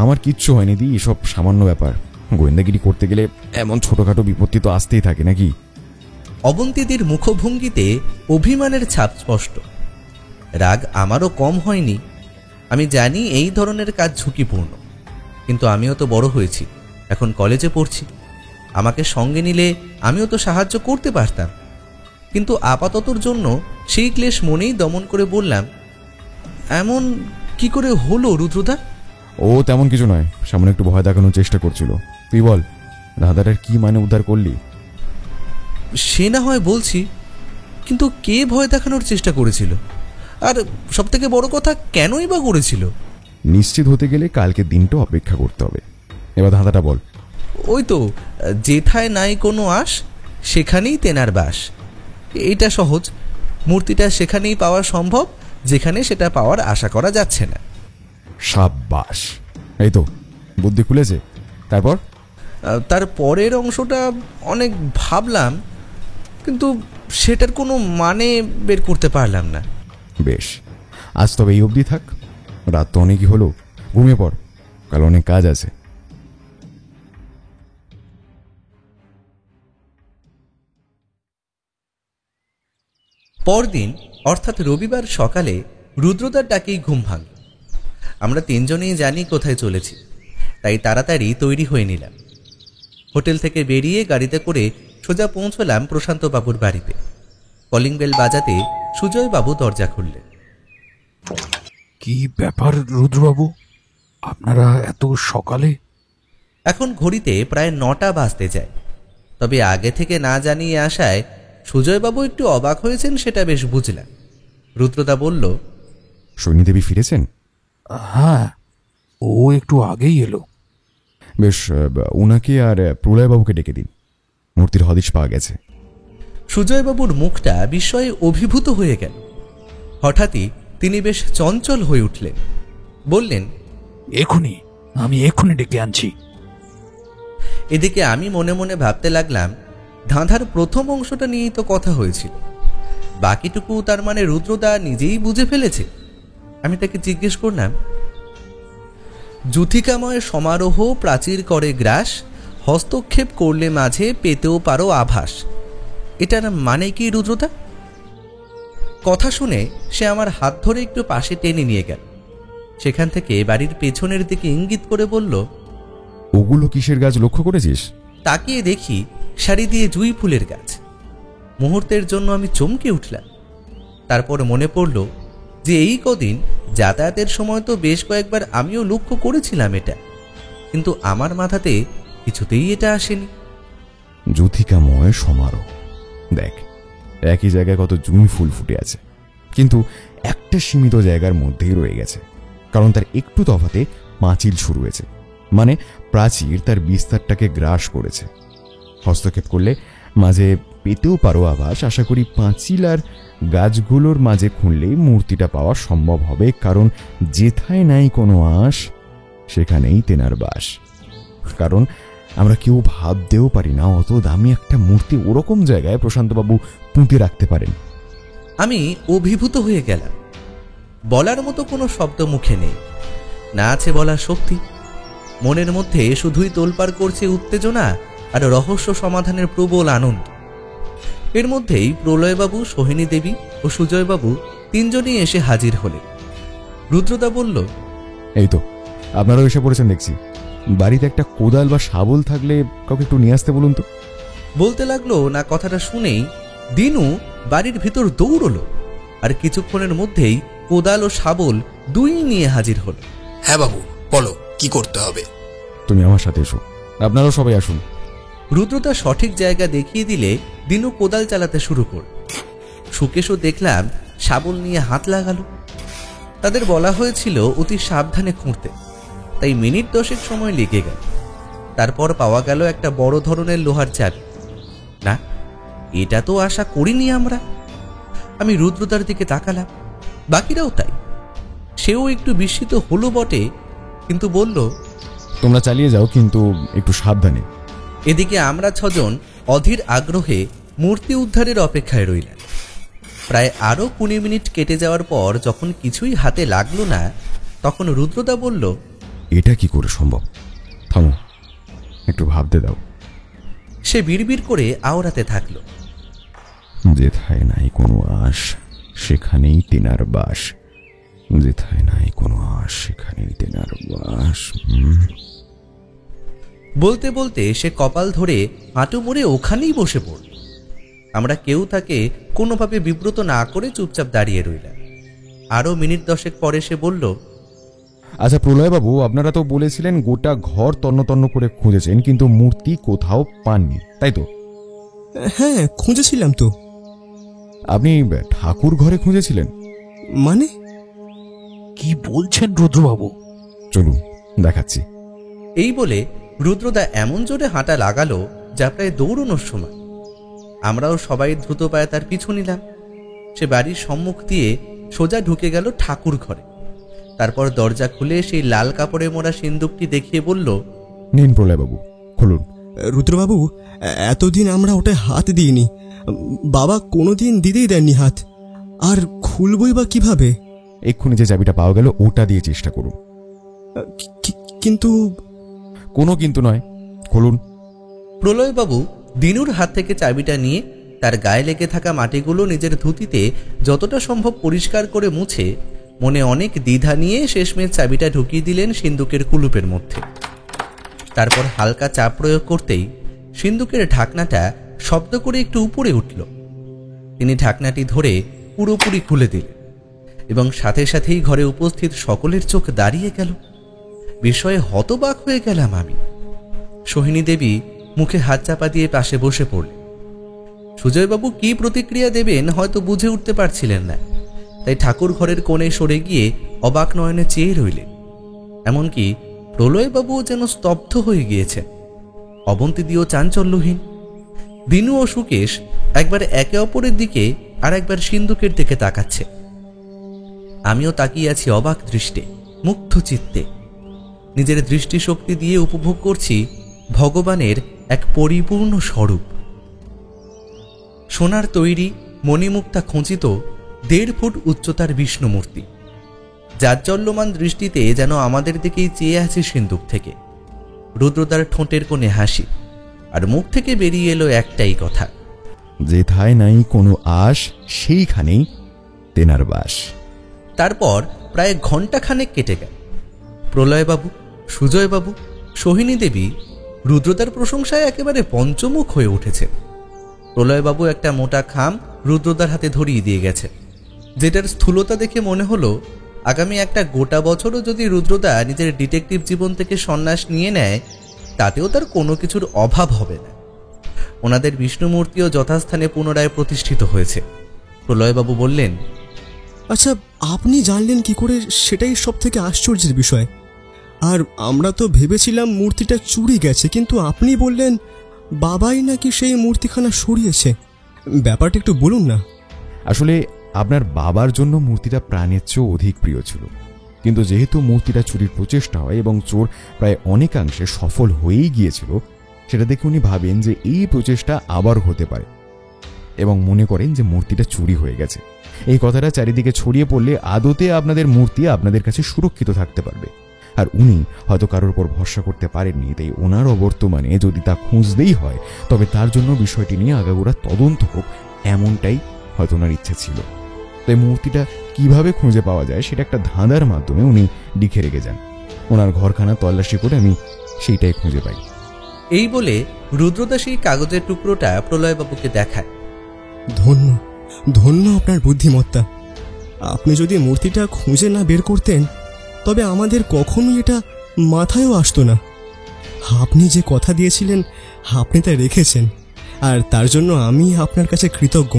আমার কিচ্ছু হয়নি দি, সব সামান্য ব্যাপার। গোয়েন্দাগিরি করতে গেলে এমন ছোটখাটো বিপত্তি তো আসতেই থাকে নাকি। অবন্তীদির মুখভঙ্গিতে অভিমানের ছাপ স্পষ্ট। রাগ আমারও কম হয়নি। আমি জানি এই ধরনের কাজ ঝুঁকিপূর্ণ, কিন্তু আমিও তো বড় হয়েছি, এখন কলেজে পড়ছি। আমাকে সঙ্গে নিলে আমিও তো সাহায্য করতে পারতাম। কিন্তু আপাততর জন্য সেই ক্লেশ মনেই দমন করে বললাম, এমন কি করে হলো রুদ্রদা? ও তেমন কিছু নয়, সামনে একটু ভয় দেখানোর চেষ্টা করছিল। তুই বল, দাদাটার কি মানে উদ্ধার করলি? সে না হয় বলছি, কিন্তু কে ভয় দেখানোর চেষ্টা করেছিল, আর সবথেকে বড় কথা কেনই বা করেছিল? নিশ্চিত হতে গেলে কালকে দিনটা অপেক্ষা করতে হবে। এবার ধাঁধাটা বল। ওই তো, যেথায় নাই কোনো আশ সেখানেই তেনার বাস। এটা সহজ, মূর্তিটা সেখানেই পাওয়া সম্ভব যেখানে সেটা পাওয়ার আশা করা যাচ্ছে না। সাব্বাস, এই তো বুদ্ধি খুলেছে। তারপর? তার পরের অংশটা অনেক ভাবলাম, কিন্তু সেটার কোনো মানে বের করতে পারলাম না। বেশ, আজ তবে এই অবধি থাক, রাত তো অনেকই হলো, ঘুমিয়ে পড়, কাল অনেক কাজ আছে। পরদিন অর্থাৎ রবিবার সকালে রুদ্রদার ডাকেই ঘুম ভাঙল। আমরা তিনজনেই জানি কোথায় চলেছি, তাই তাড়াতাড়ি তৈরি হয়ে নিলাম। হোটেল থেকে বেরিয়ে গাড়িতে করে সোজা পৌঁছলাম প্রশান্তবাবুর বাড়িতে। কলিং বেল বাজাতে সুজয়বাবু দরজা খুললেন। কি ব্যাপার রুদ্রবাবু, আপনারা এত সকালে? এখন ঘড়িতে প্রায় 9টা বাজতে যায়, তবে আগে থেকে না জানিয়ে আসায় সুজয়বাবু একটু অবাক হয়েছেন, সেটা বেশ বুঝলাম। রুদ্রদা বলল, সৈনীদেবী ফিরেছেন? হ্যাঁ, ও একটু আগেই এলো। বেশ, ওনাকে আর প্রলয়বাবুকে ডেকে দিন, মূর্তির হদিশ পাওয়া গেছে। সুজয়বাবুর মুখটা বিস্ময়ে অভিভূত হয়ে গেল। হঠাৎই তিনি বেশ চঞ্চল হয়ে উঠলেন, বললেন, আমি এক্ষুনি ডেকে আনছি। এদিকে আমি মনে মনে ভাবতে লাগলাম, ধাঁধার প্রথম অংশটা নিয়েই তো কথা হয়েছিল, বাকিটুকু তার মানে রুদ্রদা নিজেই বুঝে ফেলেছে। আমি তাকে জিজ্ঞেস করলাম, যুথিকাময় সমারোহ প্রাচীর করে গ্রাস, হস্তক্ষেপ করলে মাঝে পেতেও পারো আভাস, এটার মানে কি রুদ্রদা? কথা শুনে সে আমার হাত ধরে একটু পাশে টেনে নিয়ে গেল। সেখান থেকে বাড়ির পেছনের দিকে ইঙ্গিত করে বলল, ওগুলো কিসের গাছ লক্ষ্য করেছিস? তাকিয়ে দেখি সারি দিয়ে জুঁই ফুলের গাছ। মুহূর্তের জন্য আমি চমকে উঠলাম। তারপর মনে পড়ল যে এই কদিন যাতায়াতের সময় তো বেশ কয়েকবার আমিও লক্ষ্য করেছিলাম এটা, কিন্তু আমার মাথাতে কিছুতেই এটা আসেনি। যুথিকাময় সমারোহ, দেখ একই জায়গায় কত জুঁই ফুল ফুটে আছে, কিন্তু একটা সীমিত জায়গার মধ্যেই রয়ে গেছে, কারণ তার একটু তফাতে পাঁচিল শুরু হয়েছে, মানে প্রাচীর তার বিস্তারটাকে গ্রাস করেছে। হস্তক্ষেপ করলে মাঝে পেতেও পারো আভাস, আশা করি পাঁচিল আর গাছগুলোর মাঝে খুঁড়লেই মূর্তিটা পাওয়া সম্ভব হবে, কারণ যেথায় নাই কোনো আশ সেখানেই তেনার বাস। কারণ আমরা কেউ ভাবতেও পারি না অত দামি একটা মূর্তি ওরকম জায়গায় প্রশান্তবাবু পুঁতে রাখতে পারেন। আমি অভিভূত হয়ে গেলাম। বলার মতো কোনো শব্দ মুখে নেই, না আছে বলার শক্তি। মনের মধ্যে শুধুই তোলপাড় করছে উত্তেজনা আর রহস্য সমাধানের প্রবল আনন্দ। এর মধ্যেই প্রলয়বাবু, সোহিনী দেবী ও সুজয়বাবু তিনজনই এসে হাজির হলেন। রুদ্রদা বলল, এই তো আপনারাও এসে পড়েছেন দেখছি। বাড়িতে একটা কোদাল বা শাবল থাকলে কাউকে একটু নিয়ে আসতে বলুন তো। বলতে লাগলো না, কথাটা শুনেই দিনু বাড়ির ভিতর দৌড়লো আর কিছুক্ষণের মধ্যেই কোদাল ও শাবল দুই নিয়ে হাজির হল। হ্যাঁ বাবু, বলো কি করতে হবে। তুমি আমার সাথে এসো, আপনারাও সবাই আসুন। রুদ্রদা সঠিক জায়গা দেখিয়ে দিলে দিনু কোদাল চালাতে শুরু করল। সুকেশও দেখলাম শাবল নিয়ে হাত লাগালো। তাদের বলা হয়েছিল অতি সাবধানে খুঁড়তে, তাই মিনিট 10 সময় লেগে গেল। তারপর পাওয়া গেল একটা বড় ধরনের লোহার চাবি। না, এটা তো আশা করিনি আমরা। আমি রুদ্রদার দিকে তাকালাম, বাকিরাও তাই। সেও একটু বিস্মিত হলো বটে, কিন্তু বলল, তোমরা চালিয়ে যাও, কিন্তু একটু সাবধানে। এদিকে আমরা 6 জন অধীর আগ্রহে মূর্তি উদ্ধারের অপেক্ষায় রইলাম। প্রায় আরো 20 মিনিট কেটে যাওয়ার পর যখন কিছুই হাতে লাগলো না, তখন রুদ্রদা বলল, এটা কি করে সম্ভব? থামো, একটু ভাবতে দাও। সে বিড়বিড় করে আওড়াতে থাকলো, যেথায় নাই কোনো আশ সেখানেই তেনার বাস, যেথায় নাই কোনো আশ সেখানেই তেনার বাস। বলতে বলতে সে কপাল ধরে হাঁটু মুড়ে ওখানেই বসে পড়ল। আমরা কেউ তাকে কোনোভাবে বিব্রত না করে চুপচাপ দাঁড়িয়ে রইলাম। আরো মিনিট 10 পরে সে বলল, আচ্ছা প্রলয়বাবু, আপনারা তো বলেছিলেন গোটা ঘর তন্ন তন্ন করে খুঁজেছেন, কিন্তু মূর্তি কোথাও পাননি, তাই তো? হ্যাঁ, খুঁজেছিলাম তো। আপনি ঠাকুর ঘরে খুঁজেছিলেন? মানে কি বলছেন রুদ্রবাবু? চলুন দেখাচ্ছি। এই বলে রুদ্রদা এমন জোরে হাঁটা লাগালো যা প্রায় দৌড়ানোর সময়। আমরাও সবাই দ্রুত পায়ে তার পিছু নিলাম। সে বাড়ির সম্মুখ দিয়ে সোজা ঢুকে গেল ঠাকুর ঘরে। তারপর দরজা খুলে সেই লাল কাপড়ে মোড়া সিন্দুকটি দেখিয়ে বলল, নিন প্রলয়বাবু, খুলুন। রুদ্রবাবু, এতদিন আমরা ওটায় হাত দিইনি। বাবা কোনোদিন দিতেই দেননি হাত, আর খুলবই বা কিভাবে? এক্ষুনি যে চাবিটা পাওয়া গেল ওটা দিয়ে চেষ্টা করুন। কিন্তু কোনো কিন্তু নয়, খুলুন। প্রলয়বাবু দিনুর হাত থেকে চাবিটা নিয়ে তার গায়ে লেগে থাকা মাটিগুলো নিজের ধুতিতে যতটা সম্ভব পরিষ্কার করে মুছে মনে অনেক দ্বিধা নিয়ে শেষমেশ চাবিটা ঢুকিয়ে দিলেন সিন্দুকের কুলুপের মধ্যে। তারপর হালকা চাপ প্রয়োগ করতেই সিন্দুকের ঢাকনাটা শব্দ করে একটু উপরে উঠল। তিনি ঢাকনাটি ধরে পুরোপুরি খুলে দিলেন এবং সাথে সাথেই ঘরে উপস্থিত সকলের চোখ দাঁড়িয়ে গেল। বিষয়ে হতবাক হয়ে গেলাম আমি। সোহিনী দেবী মুখে হাত চাপা দিয়ে পাশে বসে পড়লেন। সুজয়বাবু কি প্রতিক্রিয়া দেবেন হয়তো বুঝে উঠতে পারছিলেন না, তাই ঠাকুর ঘরের কোণে সরে গিয়ে অবাক নয়নে চেয়ে রইলেন। এমনকি প্রলয়বাবুও যেন স্তব্ধ হয়ে গিয়েছে, অবন্তীদিও চাঞ্চল্যহীন। দিনু ও সুকেশ একবার একে অপরের দিকে আর একবার সিন্দুকের দিকে তাকাচ্ছে। আমিও তাকিয়ে আছি অবাক দৃষ্টে, মুগ্ধ চিত্তে। নিজের দৃষ্টিশক্তি দিয়ে উপভোগ করছি ভগবানের এক পরিপূর্ণ স্বরূপ। সোনার তৈরি মণিমুক্তা খচিত 1.5 ফুট উচ্চতার বিষ্ণু মূর্তি। জাজ্জল্যমান দৃষ্টিতে যেন আমাদের দিকেই চেয়ে আছে সিন্দুক থেকে। রুদ্রদার ঠোঁটের কোণে হাসি, আর মুখ থেকে বেরিয়ে এলো একটাই কথা, যেথায় নাই কোনো আশ সেইখানেই তেনার বাস। তারপর প্রায় ঘণ্টাখানেক কেটে গেল। প্রলয়বাবু, সুজয়বাবু, সোহিনী দেবী রুদ্রদার প্রশংসায় একেবারে পঞ্চমুখ হয়ে উঠেছে। প্রলয়বাবু একটা মোটা খাম রুদ্রদার হাতে ধরিয়ে দিয়ে গেছে, যেটার স্থূলতা দেখে মনে হলো আগামী একটা গোটা বছরও যদি রুদ্রদা নিজের ডিটেকটিভ জীবন থেকে সন্ন্যাস নিয়ে নেয় তাতেও তার কোনো কিছুর অভাব হবে না। ওনাদের বিষ্ণুমূর্তিও যথাস্থানে পুনরায় প্রতিষ্ঠিত হয়েছে। প্রলয়বাবু বললেন, আচ্ছা, আপনি জানলেন কি করে সেটাই সব থেকে আশ্চর্যের বিষয়। আর আমরা তো ভেবেছিলাম মূর্তিটা চুরি গেছে, কিন্তু আপনি বললেন বাবাই নাকি সেই মূর্তিখানা সরিয়েছে। ব্যাপারটা একটু বলুন না। আসলে আপনার বাবার জন্য মূর্তিটা প্রাণের চেয়েও অধিক প্রিয় ছিল, কিন্তু যেহেতু মূর্তিটা চুরির প্রচেষ্টা হয় এবং চোর প্রায় অনেকাংশে সফল হয়েই গিয়েছিল, সেটা দেখে উনি ভাবেন যে এই প্রচেষ্টা আবার হতে পারে এবং মনে করেন যে মূর্তিটা চুরি হয়ে গেছে। এই কথাটা চারিদিকে ছড়িয়ে পড়লে আদতে আপনাদের মূর্তি আপনাদের কাছে সুরক্ষিত থাকতে পারবে। আর উনি হয়তো কারোর উপর ভরসা করতে পারেননি, তাই ওনার অবর্তমানে যদি তা খুঁজতেই হয় তবে তার জন্য বিষয়টি নিয়ে আগাগোড়া তদন্ত হোক, এমনটাই হয়তো ওনার ইচ্ছে ছিল। তাই মূর্তিটা কিভাবে খুঁজে পাওয়া যায় সেটা একটা ধাঁধার মাধ্যমে উনি লিখে রেখে যান। ওনার ঘরখানা তল্লাশি করে আমি সেইটাই খুঁজে পাই। এই বলে রুদ্রদা সেই কাগজের টুকরোটা প্রলয়বাবুকে দেখায়। ধন্য ধন্য আপনার বুদ্ধিমত্তা। আপনি যদি মূর্তিটা খুঁজে না বের করতেন তবে আমাদের কখনোই এটা মাথায়ও আসতো না। আপনি যে কথা দিয়েছিলেন আপনি তা রেখেছেন, আর তার জন্য আমি আপনার কাছে কৃতজ্ঞ।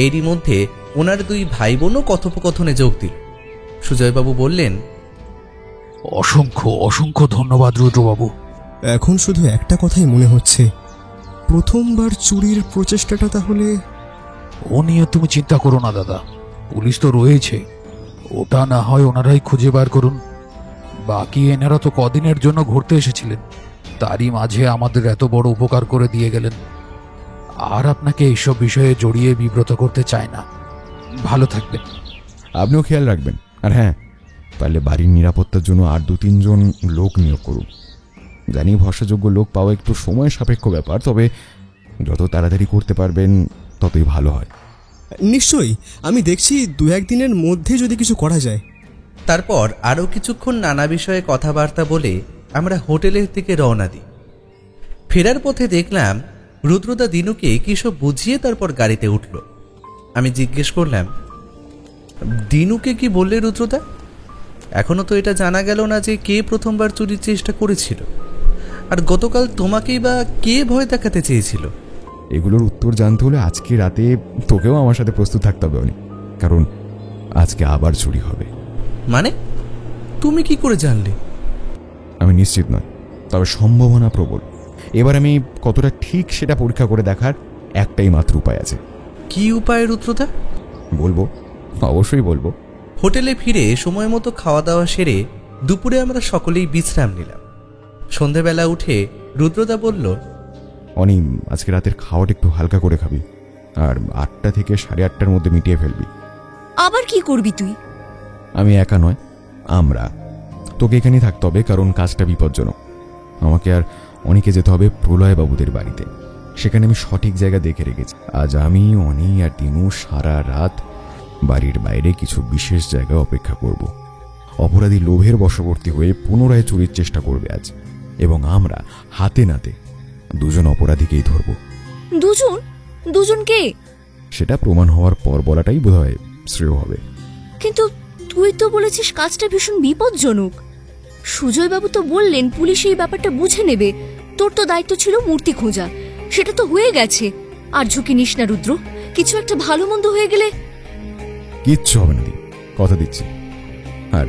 এরই মধ্যে ওনার দুই ভাই বোনও কথোপকথনে যোগ দিল। সুজয়বাবু বললেন, অসংখ্য অসংখ্য ধন্যবাদ রুদ্রবাবু। এখন শুধু একটা কথাই মনে হচ্ছে, প্রথমবার চুরির প্রচেষ্টাটা তাহলে... ও নিয়ে তুমি চিন্তা করো না দাদা, পুলিশ তো রয়েছে, ওটা না হয় ওনারাই খুঁজে বার করুন। বাকি এনারা তো কদিনের জন্য ঘুরতে এসেছিলেন, তারই মাঝে আমাদের এত বড় উপকার করে দিয়ে গেলেন। আর আপনাকে এইসব বিষয়ে জড়িয়ে বিব্রত করতে চায় না। ভালো থাকবেন। আপনিও খেয়াল রাখবেন। আর হ্যাঁ, পারলে বাড়ির নিরাপত্তার জন্য আর 2-3 জন লোক নিয়োগ করুন। জানি ভরসাযোগ্য লোক পাওয়া একটু সময় সাপেক্ষ ব্যাপার, তবে যত তাড়াতাড়ি করতে পারবেন ততই ভালো হয়। নিশ্চয়ই, আমি দেখছি 2-1 দিনের মধ্যে যদি কিছু করা যায়। তারপর আরও কিছুক্ষণ নানা বিষয়ে কথাবার্তা বলে আমরা হোটেলের দিকে রওনা দিই। ফেরার পথে দেখলাম রুদ্রদা দিনুকে কি সব বুঝিয়ে তারপর গাড়িতে উঠল। আমি জিজ্ঞেস করলাম, দিনুকে কি বললে রুদ্রদা? এখনো তো এটা জানা গেল না যে কে প্রথমবার চুরির চেষ্টা করেছিল, আর গতকাল তোমাকেই বা কে ভয় দেখাতে চেয়েছিল? এগুলোর উত্তর জানতে হলে আজকে রাতে তোকেও আমার সাথে প্রস্তুত থাকতে হবে অনেক, কারণ আজকে আবার চুরি হবে। মানে তুমি কি করে জানলে? আমি নিশ্চিত নয়, তবে সম্ভাবনা প্রবল। এবার আমি কতটা ঠিক সেটা পরীক্ষা করে দেখার একটাই মাত্র উপায় আছে। কি উপায় রুদ্রদা? বলবো, অবশ্যই বলবো। হোটেলে ফিরে সময় মতো খাওয়া দাওয়া সেরে দুপুরে আমরা সকলেই বিশ্রাম নিলাম। সন্ধেবেলা উঠে রুদ্রদা বলল, অনি, আজকে রাতের খাওয়াটা একটু হালকা করে খাবি, আর 8টা থেকে 8:30টার মধ্যে মিটিয়ে ফেলবি। আবার কি করবি তুই? আমি একা নয়, আমরা। তোকে এখানেই থাকতে হবে, কারণ কাজটা বিপজ্জনক। আমাকে আর অনেকে যেতে হবে প্রলয় বাবুদের বাড়িতে। সেখানে আমি সঠিক জায়গা দেখে রেখেছি। আজ আমি, অনি আর দিনু সারা রাত বাড়ির বাইরে কিছু বিশেষ জায়গায় অপেক্ষা করব। অপরাধী লোভের বশবর্তী হয়ে পুনরায় চুরির চেষ্টা করবে আজ, এবং আমরা হাতে নাতে 2 জন অপরাধীকেই ধরব। 2 জন? 2 জন কে? সেটা প্রমাণ হওয়ার পর বলাটাই বোধহয় শ্রেয় হবে। কিন্তু তুই তো বলেছিস কাজটা ভীষণ বিপজ্জনক। সুজয়বাবু তো বললেন পুলিশ এই ব্যাপারটা বুঝে নেবে, তোর তো দায়িত্ব ছিল মূর্তি খোঁজা, সেটা তো হয়ে গেছে। আর ঝুঁকি নিস না রুদ্র, কিছু একটা ভালো মন্দ হয়ে গেলে। কিচ্ছু হবে না দি, কথা দিচ্ছি। আর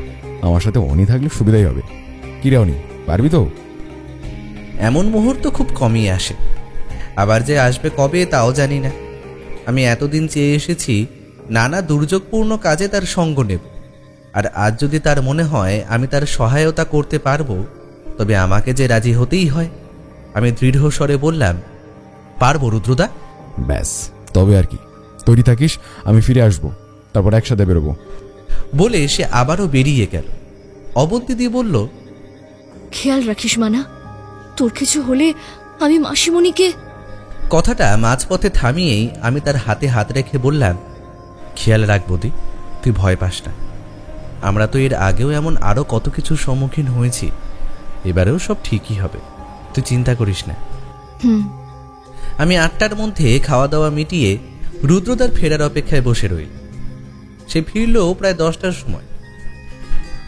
আমার সাথে অনি থাকলে সুবিধাই হবে। কি রে অনি, পারবি তো? এমন মুহূর্ত খুব কমই আসে, আবার যে আসবে কবে তাও জানি না। আমি এতদিন চেয়ে এসেছি নানা দুর্যোগপূর্ণ কাজে তার সঙ্গ নেব, আর আজ যদি তার মনে হয় আমি তার সহায়তা করতে পারবো, তবে আমাকে যে রাজি হতেই হয়। আমি দৃঢ় স্বরে বললাম, পারবো রুদ্রদা। ব্যাস, তবে আর কি, তৈরি থাকিস, আমি ফিরে আসবো, তারপর একসাথে বেরোবো। বলে সে আবারও বেরিয়ে গেল। অবন্তী দিয়ে বলল, খেয়াল রাখিস মানা, তোর কিছু হলে আমি মাসিমণিকে। কথাটা মাঝপথে থামিয়েই আমি তার হাতে হাত রেখে বললাম, খেয়াল রাখবো দি, তুই ভয় পাস না। আমরা তো এর আগেও এমন আরও কত কিছুর সম্মুখীন হয়েছি, এবারেও সব ঠিকই হবে, তুই চিন্তা করিস না। আমি 8টার মধ্যে খাওয়া দাওয়া মিটিয়ে রুদ্রদার ফেরার অপেক্ষায় বসে রইল। সে ফিরল প্রায় 10টার সময়।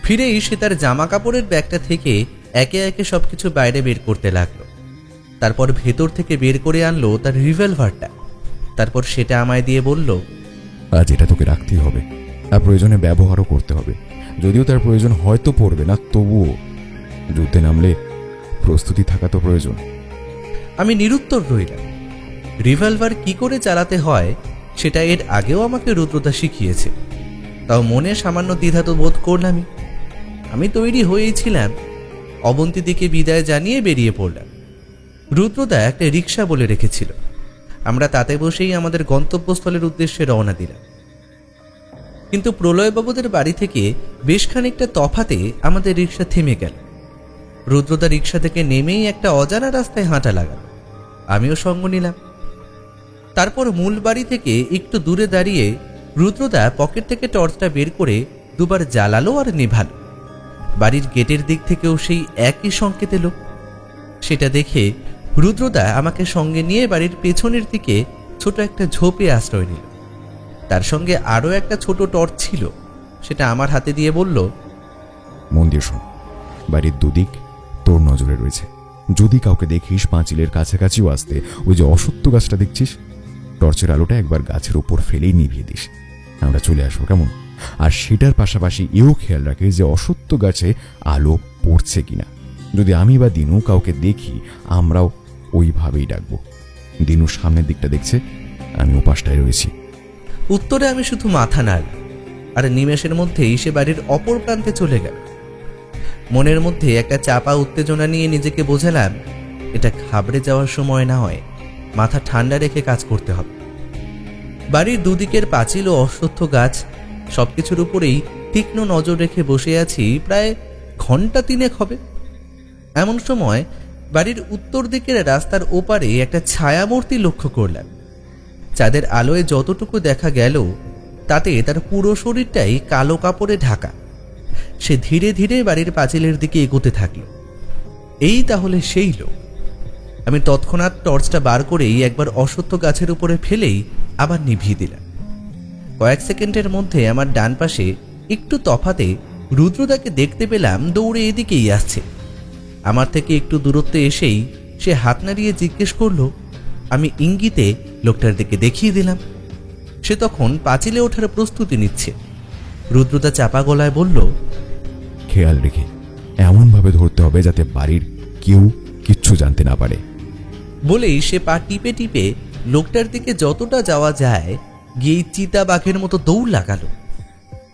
ফিরেই সে তার জামা কাপড়ের ব্যাগটা থেকে একে একে সবকিছু বাইরে বের করতে লাগলো। তারপর ভেতর থেকে বের করে আনলো তার রিভলভারটা। তারপর সেটা আমায় দিয়ে বলল, আজ এটা তোকে রাখতেই হবে, আর প্রয়োজনে ব্যবহারও করতে হবে। যদিও তার প্রয়োজন হয়তো পড়বে না, তবুও যুদ্ধে নামলে প্রস্তুতি থাকা তো প্রয়োজন। আমি নিরুত্তর রইলাম। রিভলভার কি করে চালাতে হয় সেটা এর আগেও আমাকে রুদ্রদা শিখিয়েছে, তাও মনে সামান্য দ্বিধা তো বোধ করলামই। আমি তৈরি হয়েছিলাম, অবন্তীদিকে বিদায় জানিয়ে বেরিয়ে পড়লাম। রুদ্রদা একটা রিক্সা বলে রেখেছিল, আমরা তাতে বসেই আমাদের গন্তব্যস্থলের উদ্দেশ্যে রওনা দিলাম। কিন্তু প্রলয়বাবুদের বাড়ি থেকে বেশ খানিকটা তফাতে আমাদের রিক্সা থেমে গেল। রুদ্রদা রিক্সা থেকে নেমেই একটা অজানা রাস্তায় হাঁটা লাগাল। আমিও সঙ্গ নিলাম। তারপর মূল বাড়ি থেকে একটু দূরে দাঁড়িয়ে রুদ্রদা পকেট থেকে টর্চটা বের করে দুবার জ্বালালো আর নেভালো। বাড়ির গেটের দিক থেকেও সেই একই সংকেত এলো। সেটা দেখে রুদ্রদা আমাকে সঙ্গে নিয়ে বাড়ির পেছনের দিকে ছোট একটা ঝোপে আশ্রয় নিল। তার সঙ্গে আরও একটা ছোট টর্চ ছিল, সেটা আমার হাতে দিয়ে বলল, মন দিয়ে শোন, বাড়ির দুদিক তোর নজরে রয়েছে। যদি কাউকে দেখিস পাঁচিলের কাছাকাছিও আসতে, ওই যে অসত্য গাছটা দেখছিস, টর্চের আলোটা একবার গাছের উপর ফেলেই নিভিয়ে দিস। আমরা চলে আসবো, কেমন? আর সেটার পাশাপাশি এও খেয়াল রাখিস যে অসত্য গাছে আলো পড়ছে কিনা। যদি আমি বা দিনু কাউকে দেখি, আমরাও ওইভাবেই ডাকবো। দিনু সামনের দিকটা দেখছে, আমি ওপাশটায় রয়েছি। উত্তরে আমি শুধু মাথা নাড়ি, আর নিমেষের মধ্যেই সে বাড়ির অপর প্রান্তে চলে গেল। মনের মধ্যে একটা চাপা উত্তেজনা নিয়ে নিজেকে বোঝালাম, এটা ঘাবড়ে যাওয়ার সময় না হয়, মাথা ঠান্ডা রেখে কাজ করতে হবে। বাড়ির দুদিকের পাঁচিল ও অশ্বত্থ গাছ সবকিছুর উপরেই তীক্ষ্ণ নজর রেখে বসে আছি প্রায় ঘন্টা 3 হবে। এমন সময় বাড়ির উত্তর দিকের রাস্তার ওপারে একটা ছায়ামূর্তি লক্ষ্য করলাম। চাঁদের আলোয় যতটুকু দেখা গেল তাতে তার পুরো শরীরটাই কালো কাপড়ে ঢাকা। সে ধীরে ধীরে বাড়ির পাঁচিলের দিকে এগোতে থাকল। এই তাহলে সেই লোক। আমি তৎক্ষণাৎ টর্চটা বার করেই একবার অশ্বত্থ গাছের উপরে ফেলেই আবার নিভিয়ে দিলাম। কয়েক সেকেন্ডের মধ্যে আমার ডান পাশে একটু তফাতে রুদ্রদাকে দেখতে পেলাম দৌড়ে এদিকেই আসছে। আমার থেকে একটু দূরত্বে এসেই সে হাত নাড়িয়ে জিজ্ঞেস করল। আমি ইঙ্গিতে লোকটার দিকে দেখিয়ে দিলাম। সে তখন পাঁচিলে ওঠার প্রস্তুতি নিচ্ছে। রুদ্রদা চাপা গলায় বলল, খেয়াল রেখে এমনভাবে ধরতে হবে যাতে বাড়ির কেউ কিচ্ছু জানতে না পারে। বলেই সে পা টিপে টিপে লোকটার দিকে যতটা যাওয়া যায় গিয়ে চিতা বাঘের মতো দৌড় লাগালো।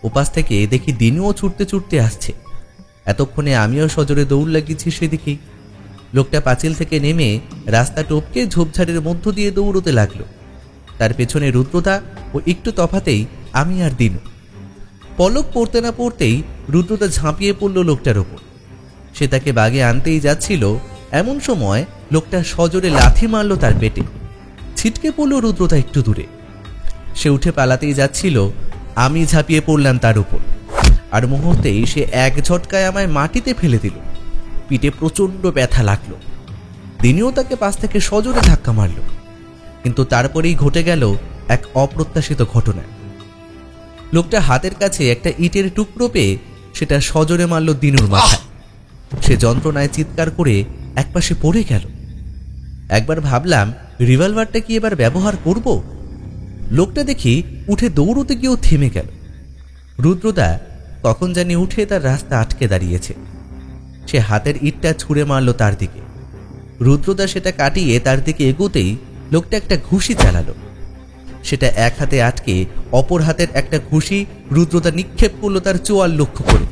ওপাশ থেকে দেখি দিনুও ছুটতে ছুটতে আসছে। এতক্ষণে আমিও সজোরে দৌড় লাগিয়েছি সেদিকেই। লোকটা পাঁচিল থেকে নেমে রাস্তা টপকে ঝোপঝাড়ের মধ্য দিয়ে দৌড়তে লাগলো। তার পেছনে রুদ্রদা ও একটু তফাতেই আমি আর দিনু। পলক পড়তে না পড়তেই রুদ্রদা ঝাঁপিয়ে পড়ল লোকটার ওপর। সে তাকে বাগে আনতেই যাচ্ছিল, এমন সময় লোকটা সজোরে লাথি মারল তার পেটে। ছিটকে পড়ল রুদ্রদা একটু দূরে। সে উঠে পালাতেই যাচ্ছিল, আমি ঝাঁপিয়ে পড়লাম তার উপর। আর মুহূর্তেই সে এক ঝটকায় আমায় মাটিতে ফেলে দিল। পিঠে প্রচণ্ড ব্যথা লাগলো। দিনেও তাকে পাশ থেকে সজোরে ধাক্কা মারল। কিন্তু তারপরেই ঘটে গেল এক অপ্রত্যাশিত ঘটনা। লোকটা হাতের কাছে একটা ইটের টুকরো পেয়ে সেটা সজোরে মারল দিনুর মাথায়। সে যন্ত্রণায় চিৎকার করে একপাশে পড়ে গেল। একবার ভাবলাম রিভলভারটা কি এবার ব্যবহার করব। লোকটা দেখি উঠে দৌড়তে গিয়েও থেমে গেল। রুদ্রদা কখন জানি উঠে তার রাস্তা আটকে দাঁড়িয়েছে। সে হাতের ইটটা ছুঁড়ে মারল তার দিকে। রুদ্রদা সেটা কাটিয়ে তার দিকে এগোতেই লোকটা একটা ঘুষি চালালো। সেটা এক হাতে আটকে অপর হাতের একটা ঘুষি রুদ্রদা নিক্ষেপ করলো তার চোয়াল লক্ষ্য করে।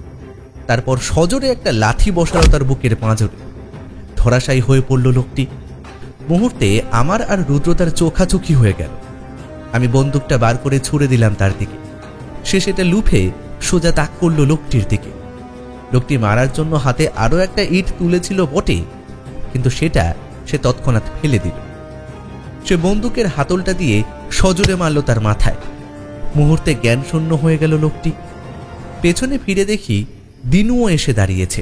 তারপর সজোরে একটা লাথি বসালো তার বুকের পাঁজরে। ধরাশায়ী হয়ে পড়ল লোকটি। মুহূর্তে আমার আর রুদ্রদার চোখাচোখি হয়ে গেল। আমি বন্দুকটা বার করে ছুড়ে দিলাম তার দিকে। সে সেটা লুফে সোজা তাক করলো লোকটির দিকে। লোকটি মারার জন্য হাতে আরও একটা ইট তুলেছিল বটে, কিন্তু সেটা সে তৎক্ষণাৎ ফেলে দিল। সে বন্দুকের হাতলটা দিয়ে সজোরে মারল তার মাথায়। মুহূর্তে জ্ঞান শূন্য হয়ে গেল লোকটি। পেছনে ফিরে দেখি দিনুও এসে দাঁড়িয়েছে।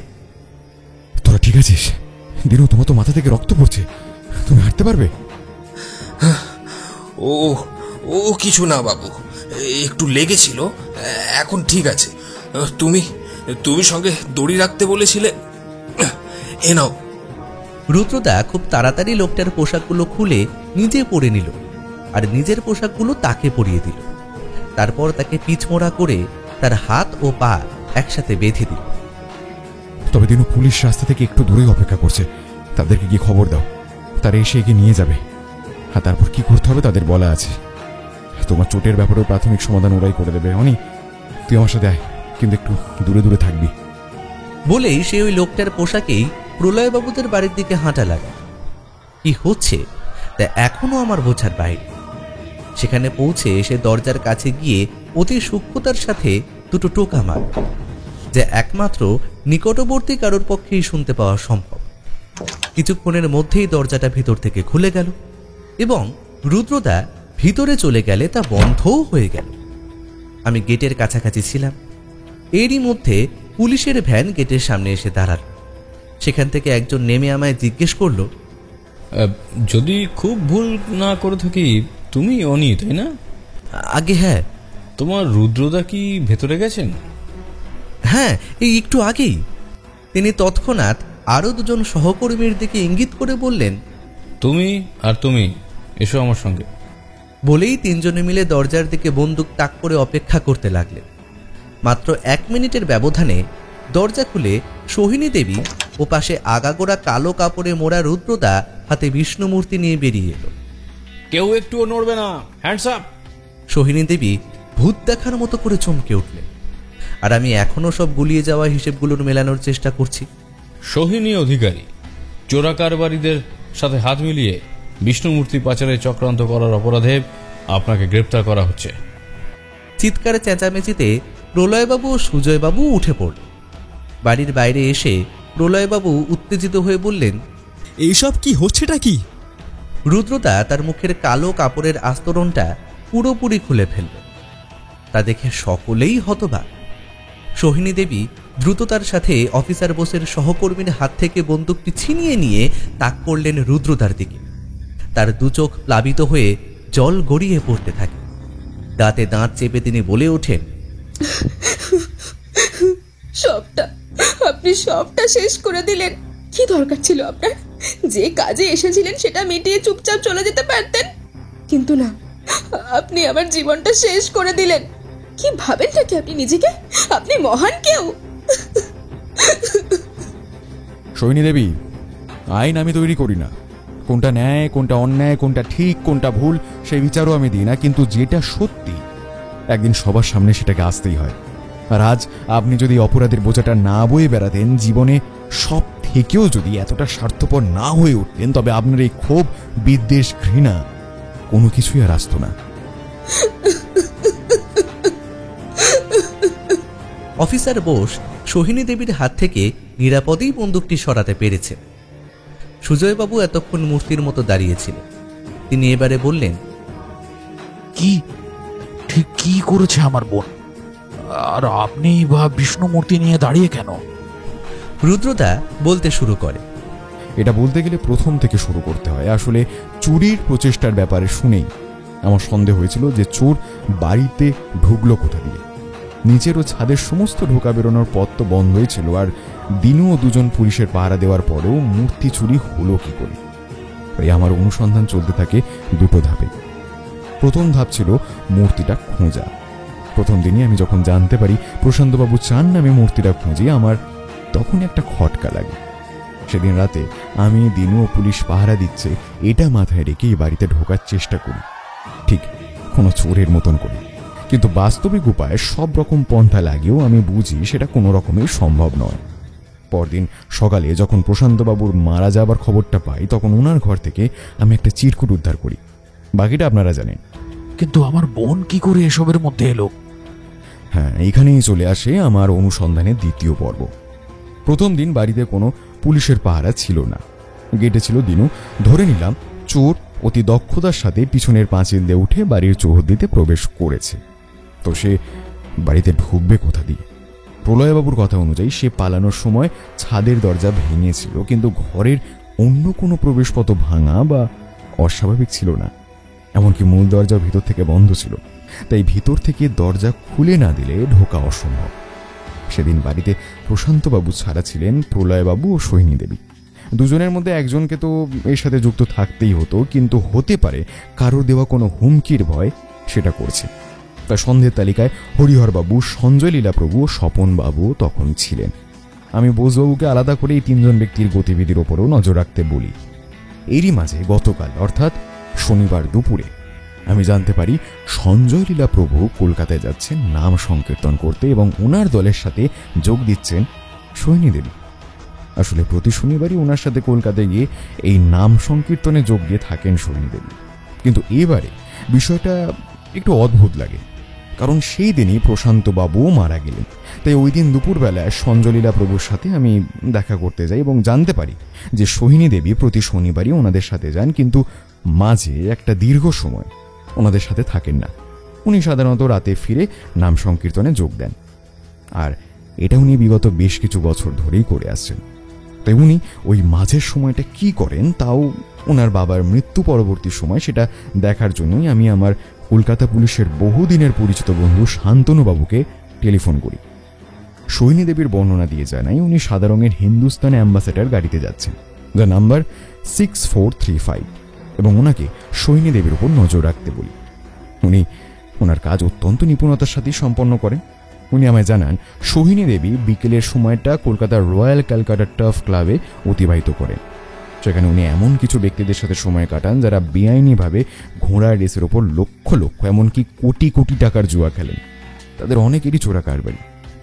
তোরা ঠিক আছিস? দিনু, তোমার তো মাথা থেকে রক্ত পড়ছে, তুমি হাঁটতে পারবে? ও ও কিছু না বাবু, একটু লেগেছিল, এখন ঠিক আছে। তুমি তুমি সঙ্গে দড়ি রাখতে বলেছিলে, এ নাও। রুদ্রদা খুব তাড়াতাড়ি লোকটার পোশাকগুলো খুলে নিজে পরে নিল আর নিজের পোশাকগুলো তাকে পরিয়ে দিল। তারপর তাকে পিছমোড়া করে তার হাত ও পা একসাথে বেঁধে দিল। তবে দিনু, পুলিশ রাস্তা থেকে একটু দূরে অপেক্ষা করছে, তাদেরকে গিয়ে খবর দাও, তারা এসে এগিয়ে নিয়ে যাবে। আর তারপর কি করতে হবে তাদের বলা আছে। তোমার চোটের ব্যাপারেও প্রাথমিক সমাধান ওরাই করে দেবে। অনি, তুই আমার সাথে আয়, কিন্তু একটু দূরে দূরে থাকবি। বলেই সে ওই লোকটার পোশাকেই প্রলয়বাবুদের বাড়ির দিকে হাঁটা লাগে। কি হচ্ছে তা এখনো আমার বোঝার বাইরে। সেখানে পৌঁছে সে দরজার কাছে গিয়ে অতি সূক্ষ্মতার সাথে দুটো টোকা মার, যা একমাত্র নিকটবর্তী কারোর পক্ষেই শুনতে পাওয়া সম্ভব। কিছুক্ষণের মধ্যেই দরজাটা ভেতর থেকে খুলে গেল এবং রুদ্রদা ভিতরে চলে গেলে তা বন্ধও হয়ে গেল। আমি গেটের কাছাকাছি ছিলাম। এরই মধ্যে পুলিশের ভ্যান গেটের সামনে এসে দাঁড়াল। সেখান থেকে একজন নেমে আমায় জিজ্ঞেস করলো, যদি খুব ভুল না করে থাকি তুমি অনি, তাই না? আগে হ্যাঁ। তোমার রুদ্রদা কি ভেতরে গেছেন? হ্যাঁ, এই একটু আগেই। তিনি তৎক্ষণাৎ আরও দুজন সহকর্মীর দিকে ইঙ্গিত করে বললেন, তুমি আর তুমি এসো আমার সঙ্গে। বলেই তিনজনে মিলে দরজার দিকে বন্দুক তাক করে অপেক্ষা করতে লাগলেন। মাত্র 1 মিনিটের ব্যবধানে দরজা খুলে সোহিনী দেবী ও পাশে আগাগোড়া কালো কাপড়ে মোড়া রুদ্রদা হাতে বিষ্ণুমূর্তি নিয়ে বেরিয়ে এলো। কেউ একটুও নড়বে না, হ্যান্ডস আপ। সোহিনী দেবী ভূত দেখার মতো করে চমকে উঠলেন। আর আমি এখনো সব গুলিয়ে যাওয়া হিসেবগুলোর মেলানোর চেষ্টা করছি। সোহিনী অধিকারী চোরাকারবারীদের সাথে হাত মিলিয়ে বিষ্ণুমূর্তি পাচারে চক্রান্ত করার অপরাধে আপনাকে গ্রেপ্তার করা হচ্ছে। চিৎকারে চেঁচামেচিতে প্রলয়বাবু ও সুজয়বাবু উঠে পড়ল। বাড়ির বাইরে এসে প্রলয়বাবু উত্তেজিত হয়ে বললেন, এইসব কি হচ্ছেটা কি? রুদ্রদা তার মুখের কালো কাপড়ের আস্তরণটা পুরোপুরি খুলে ফেলল। তা দেখে সকলেই হতবাক। সোহিনী দেবী দ্রুততার সাথে অফিসার বোসের সহকর্মীর হাত থেকে বন্দুকটি ছিনিয়ে নিয়ে তাক করলেন রুদ্রদার দিকে। তার দু চোখ প্লাবিত হয়ে জল গড়িয়ে পড়তে থাকে। দাঁতে দাঁত চেপে তিনি বলে ওঠেন, আপনি সবটা শেষ করে দিলেন। কি দরকার ছিল আপনার? যে কাজে এসেছিলেন সেটা মিটিয়ে চুপচাপ চলে যেতে পারতেন, কিন্তু না, আপনি আমার জীবনটা শেষ করে দিলেন। কি ভাবেন নাকি আপনি নিজেকে? আপনি মহান কেউ। সোহিনী দেবী, আইন আমি তৈরি করি না। কোনটা ন্যায়, কোনটা অন্যায়, কোনটা ঠিক, কোনটা ভুল, সেই বিচারও আমি দিই না। কিন্তু যেটা সত্যি একদিন সবার সামনে সেটাকে আসতেই হয়। আর আজ আপনি যদি অপরাধের বোঝাটা না বয়ে বেড়াতেন, জীবনে সব থেকেও যদি এতটা স্বার্থপর না হয়ে উঠতেন, তবে আপনার এই ক্ষোভ, বিদ্বেষ, ঘৃণা কোনো কিছুই আর আসতো না। অফিসার বোস সোহিনী দেবীর হাত থেকে নিরাপদেই বন্দুকটি সরাতে পেরেছে। সুজয়বাবু এতক্ষণ মূর্তির মতো দাঁড়িয়েছিলেন। তিনি এবারে বললেন, কি ঠিক কি করেছে আমার বোন? আর আপনি বা বিষ্ণু মূর্তি নিয়ে দাঁড়িয়ে কেন? রুদ্রদা বলতে শুরু করে, এটা বলতে গেলে প্রথম থেকে শুরু করতে হয়। আসলে চুরির প্রচেষ্টার ব্যাপারে শুনেই আমার সন্দেহ হয়েছিল যে চোর বাড়িতে ঢুকলো কোথা দিয়ে। নিচের ও ছাদের সমস্ত ঢোকা বেরোনোর পথ তো বন্ধই ছিল। আর দিনু ও দুজন পুলিশের পাহারা দেওয়ার পরেও মূর্তি চুরি হলো কি করে? তাই আমার অনুসন্ধান চলতে থাকে দুটো ধাপে। প্রথম ধাপ ছিল মূর্তিটা খোঁজা। প্রথম দিনই আমি যখন জানতে পারি প্রশান্তবাবু চান আমি মূর্তিটা খুঁজি, আমার তখন একটা খটকা লাগে। সেদিন রাতে আমি, দিনু ও পুলিশ পাহারা দিচ্ছে এটা মাথায় রেখে এই বাড়িতে ঢোকার চেষ্টা করি, ঠিক কোনো চোরের মতন করি। কিন্তু বাস্তবিক উপায়ে সব রকম পন্থা লাগেও আমি বুঝি সেটা কোনো রকমের সম্ভব নয়। পরদিন সকালে যখন প্রশান্তবাবুর মারা যাবার খবরটা পাই, তখন ওনার ঘর থেকে আমি একটা চিরকুট উদ্ধার করি। বাকিটা আপনারা জানেন। কিন্তু আমার বোন কি করে এসবের মধ্যে এলো? হ্যাঁ, এইখানেই চলে আসে আমার অনুসন্ধানের দ্বিতীয় পর্ব। প্রথম দিন বাড়িতে কোনো পুলিশের পাহারা ছিল না। গেটে ছিল দিনু। ধরে নিলাম চোর অতি দক্ষতার সাথে পিছনের পাঁচিল দিয়ে উঠে বাড়ির চৌহদ্দিতে প্রবেশ করেছে। তো সে বাড়িতে ঢুকবে কোথা দিয়ে? প্রলয়বাবুর কথা অনুযায়ী সে পালানোর সময় ছাদের দরজা ভেঙেছিল, কিন্তু ঘরের অন্য কোনো প্রবেশপথ ভাঙা বা অস্বাভাবিক ছিল না। এমনকি মূল দরজা ভিতর থেকে বন্ধ ছিল। তাই ভিতর থেকে দরজা খুলে না দিলে ঢোকা অসম্ভব। সেদিন বাড়িতে প্রশান্তবাবু ছাড়া ছিলেন প্রলয়বাবু ও সোহিনী দেবী। দুজনের মধ্যে একজনকে তো এর সাথে যুক্ত থাকতেই হতো, কিন্তু হতে পারে কারোর দেওয়া কোনো হুমকির ভয় সেটা করছে। তার সন্দেহের তালিকায় হরিহরবাবু, সঞ্জয় লীলাপ্রভু ও স্বপনবাবু তখন ছিলেন। আমি বোসবাবুকে আলাদা করে এই তিনজন ব্যক্তির গতিবিধির ওপরও নজর রাখতে বলি। এরই মাঝে গতকাল অর্থাৎ শনিবার দুপুরে আমি জানতে পারি সঞ্জয় লীলাপ্রভু কলকাতায় যাচ্ছেন নাম সংকীর্তন করতে এবং ওনার দলের সাথে যোগ দিচ্ছেন সোহিনী দেবী। আসলে প্রতি শনিবারই ওনার সাথে কলকাতায় গিয়ে এই নাম সংকীর্তনে যোগ দিয়ে থাকেন সোহিনী দেবী। কিন্তু এবারে বিষয়টা একটু অদ্ভুত লাগে, কারণ সেই দিনই প্রশান্তবাবু মারা গেলেন। তাই ওই দিন দুপুরবেলায় সঞ্জয় লীলাপ্রভুর সাথে আমি দেখা করতে যাই এবং জানতে পারি যে সোহিনী দেবী প্রতি শনিবারই ওনাদের সাথে যান, কিন্তু মাঝে একটা দীর্ঘ সময় ওনাদের সাথে থাকেন না। উনি সাধারণত রাতে ফিরে নাম সংকীর্তনে যোগ দেন, আর এটা উনি বিগত বেশ কিছু বছর ধরেই করে আসছেন। তাই উনি ওই মাঝের সময়টা কি করেন তাও ওনার বাবার মৃত্যু পরবর্তী সময় সেটা দেখার জন্যই আমি আমার কলকাতা পুলিশের বহুদিনের পরিচিত বন্ধু শান্তনুবাবুকে টেলিফোন করি। সৈনী দেবীর বর্ণনা দিয়ে জানাই উনি সাদা রঙের হিন্দুস্তান অ্যাম্বাসেডার গাড়িতে যাচ্ছেন, যার নাম্বার 6435, এবং ওনাকে সৈনী দেবীর উপর নজর রাখতে বলি। উনি ওনার কাজ অত্যন্ত নিপুণতার সাথেই সম্পন্ন করেন। উনি আমায় জানান সোহিনী দেবী বিকেলের সময়টা কলকাতার রয়্যাল ক্যালকাটা টার্ফ ক্লাবে অতিবাহিত করেন। সেখানে উনি এমন কিছু ব্যক্তিদের সাথে সময় কাটান যারা বেআইনিভাবে ঘোড়ার রেসের ওপর লক্ষ লক্ষ এমনকি কোটি কোটি টাকার জুয়া খেলেন। তাদের অনেকেরই চোরা কারবারি।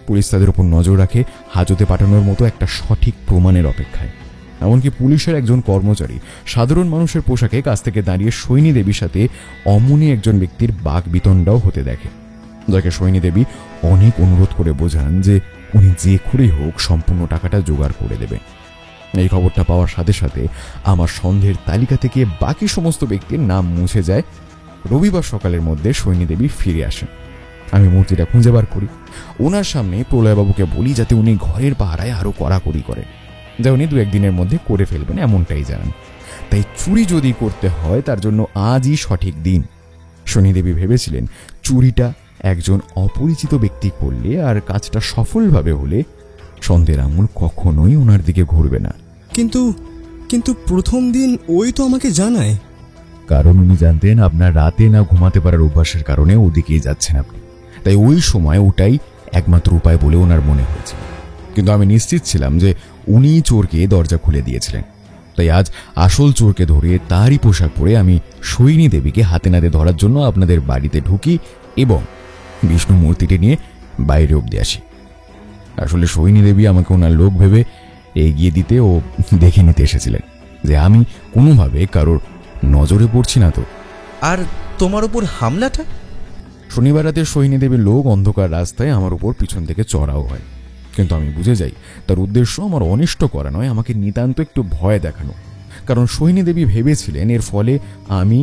পুলিশ তাদের উপর নজর রাখে হাজতে পাঠানোর মতো একটা সঠিক প্রমাণের অপেক্ষায়। এমনকি পুলিশের একজন কর্মচারী সাধারণ মানুষের পোশাকে কাছ থেকে দাঁড়িয়ে সৈনী দেবীর সাথে অমনি একজন ব্যক্তির বাক বিতণ্ডাও হতে দেখে, যাকে সৈনী দেবী অনেক অনুরোধ করে বোঝান যে উনি যে করেই হোক সম্পূর্ণ টাকাটা জোগাড় করে দেবেন। এই খবরটা পাওয়ার সাথে সাথে আমার সন্দেহের তালিকা থেকে বাকি সমস্ত ব্যক্তির নাম মুছে যায়। রবিবার সকালের মধ্যে সৈনী দেবী ফিরে আসেন। আমি মূর্তিটা খুঁজে বার করি, ওনার সামনে প্রলয়বাবুকে বলি যাতে উনি ঘরের পাহারায় আরো কড়াকড়ি করেন, যা উনি 2-1 দিনের মধ্যে করে ফেলবেন এমনটাই জানান। তাই চুরি যদি করতে হয় তার জন্য আজই সঠিক দিন। সৈনী দেবী ভেবেছিলেন চুরিটা একজন অপরিচিত ব্যক্তি করলে আর কাজটা সফলভাবে হলে সন্দেহের আঙুল কখনোই ওনার দিকে ঘুরবে না। কিন্তু প্রথম দিন ওই তো আমাকে জানায়। কারণ উনি জানতেন আপনার রাতে না ঘুমাতে পারার অভ্যাসের কারণে ওদিকেই যাচ্ছেন আপনি, তাই ওই সময় ওটাই একমাত্র উপায় বলে ওনার মনে হয়েছে। কিন্তু আমি নিশ্চিত ছিলাম যে উনি চোরকে দরজা খুলে দিয়েছিলেন। তাই আজ আসল চোরকে ধরে তারই পোশাক পরে আমি সৈনী দেবীকে হাতে নাতে ধরার জন্য আপনাদের বাড়িতে ঢুকি এবং বিষ্ণু মূর্তিটি নিয়ে বাইরে অব্দি আসি। আসলে সৈনী দেবী আমাকে ওনার লোক ভেবে এগিয়ে দিতে ও দেখে নিতে এসেছিলেন যে আমি কোনোভাবে কারোর নজরে পড়ছি না তো। আর তোমার উপর হামলাটা? শনিবার রাতে সৈনী দেবীর লোক অন্ধকার রাস্তায় আমার উপর পিছন থেকে চড়াও হয়, কিন্তু আমি বুঝে যাই তার উদ্দেশ্য আমার অনিষ্ট করা নয়, আমাকে নিতান্ত একটু ভয় দেখানো। কারণ সৈনী দেবী ভেবেছিলেন এর ফলে আমি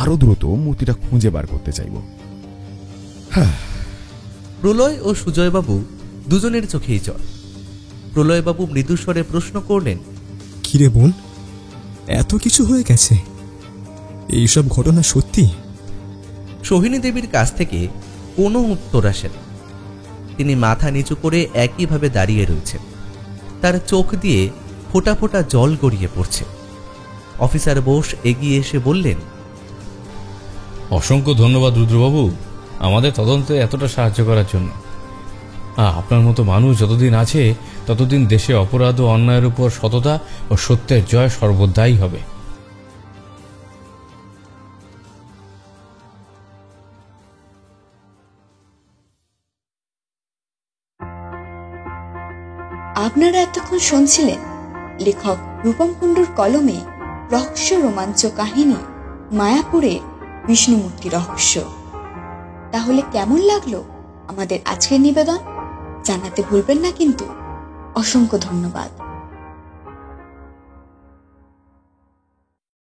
আরো দ্রুত মূর্তিটা খুঁজে বার করতে চাইব। প্রলয় ও সুজয়বাবু দুজনের চোখেই জল। প্রলয়বাবু মৃদুস্বরে প্রশ্ন করলেন, কিরে বোন, এত কিছু হয়ে গেছে? এইসব ঘটনা সত্যি? সোহিনী দেবীর কাছ থেকে কোনো উত্তর আসে না। তিনি মাথা নিচু করে একইভাবে দাঁড়িয়ে রয়েছেন। তার চোখ দিয়ে ফোঁটা ফোঁটা জল গড়িয়ে পড়ছে। অফিসার বোস এগিয়ে এসে বললেন, অসংখ্য ধন্যবাদ রুদ্রবাবু আমাদের তদন্তে এতটা সাহায্য করার জন্য। আপনার মতো মানুষ যতদিন আছে ততদিন দেশে অপরাধ ও অন্যায়ের উপর সততা ও সত্যের জয় সর্বদাই হবে। আপনারা এতক্ষণ শুনছিলেন লেখক রূপম কুণ্ডুর কলমে রহস্য রোমাঞ্চ কাহিনী মায়াপুরের বিষ্ণুমূর্তি রহস্য। তাহলে কেমন লাগলো আমাদের আজকের নিবেদন? জানাতে ভুলবেন না কিন্তু। অসংখ্য ধন্যবাদ।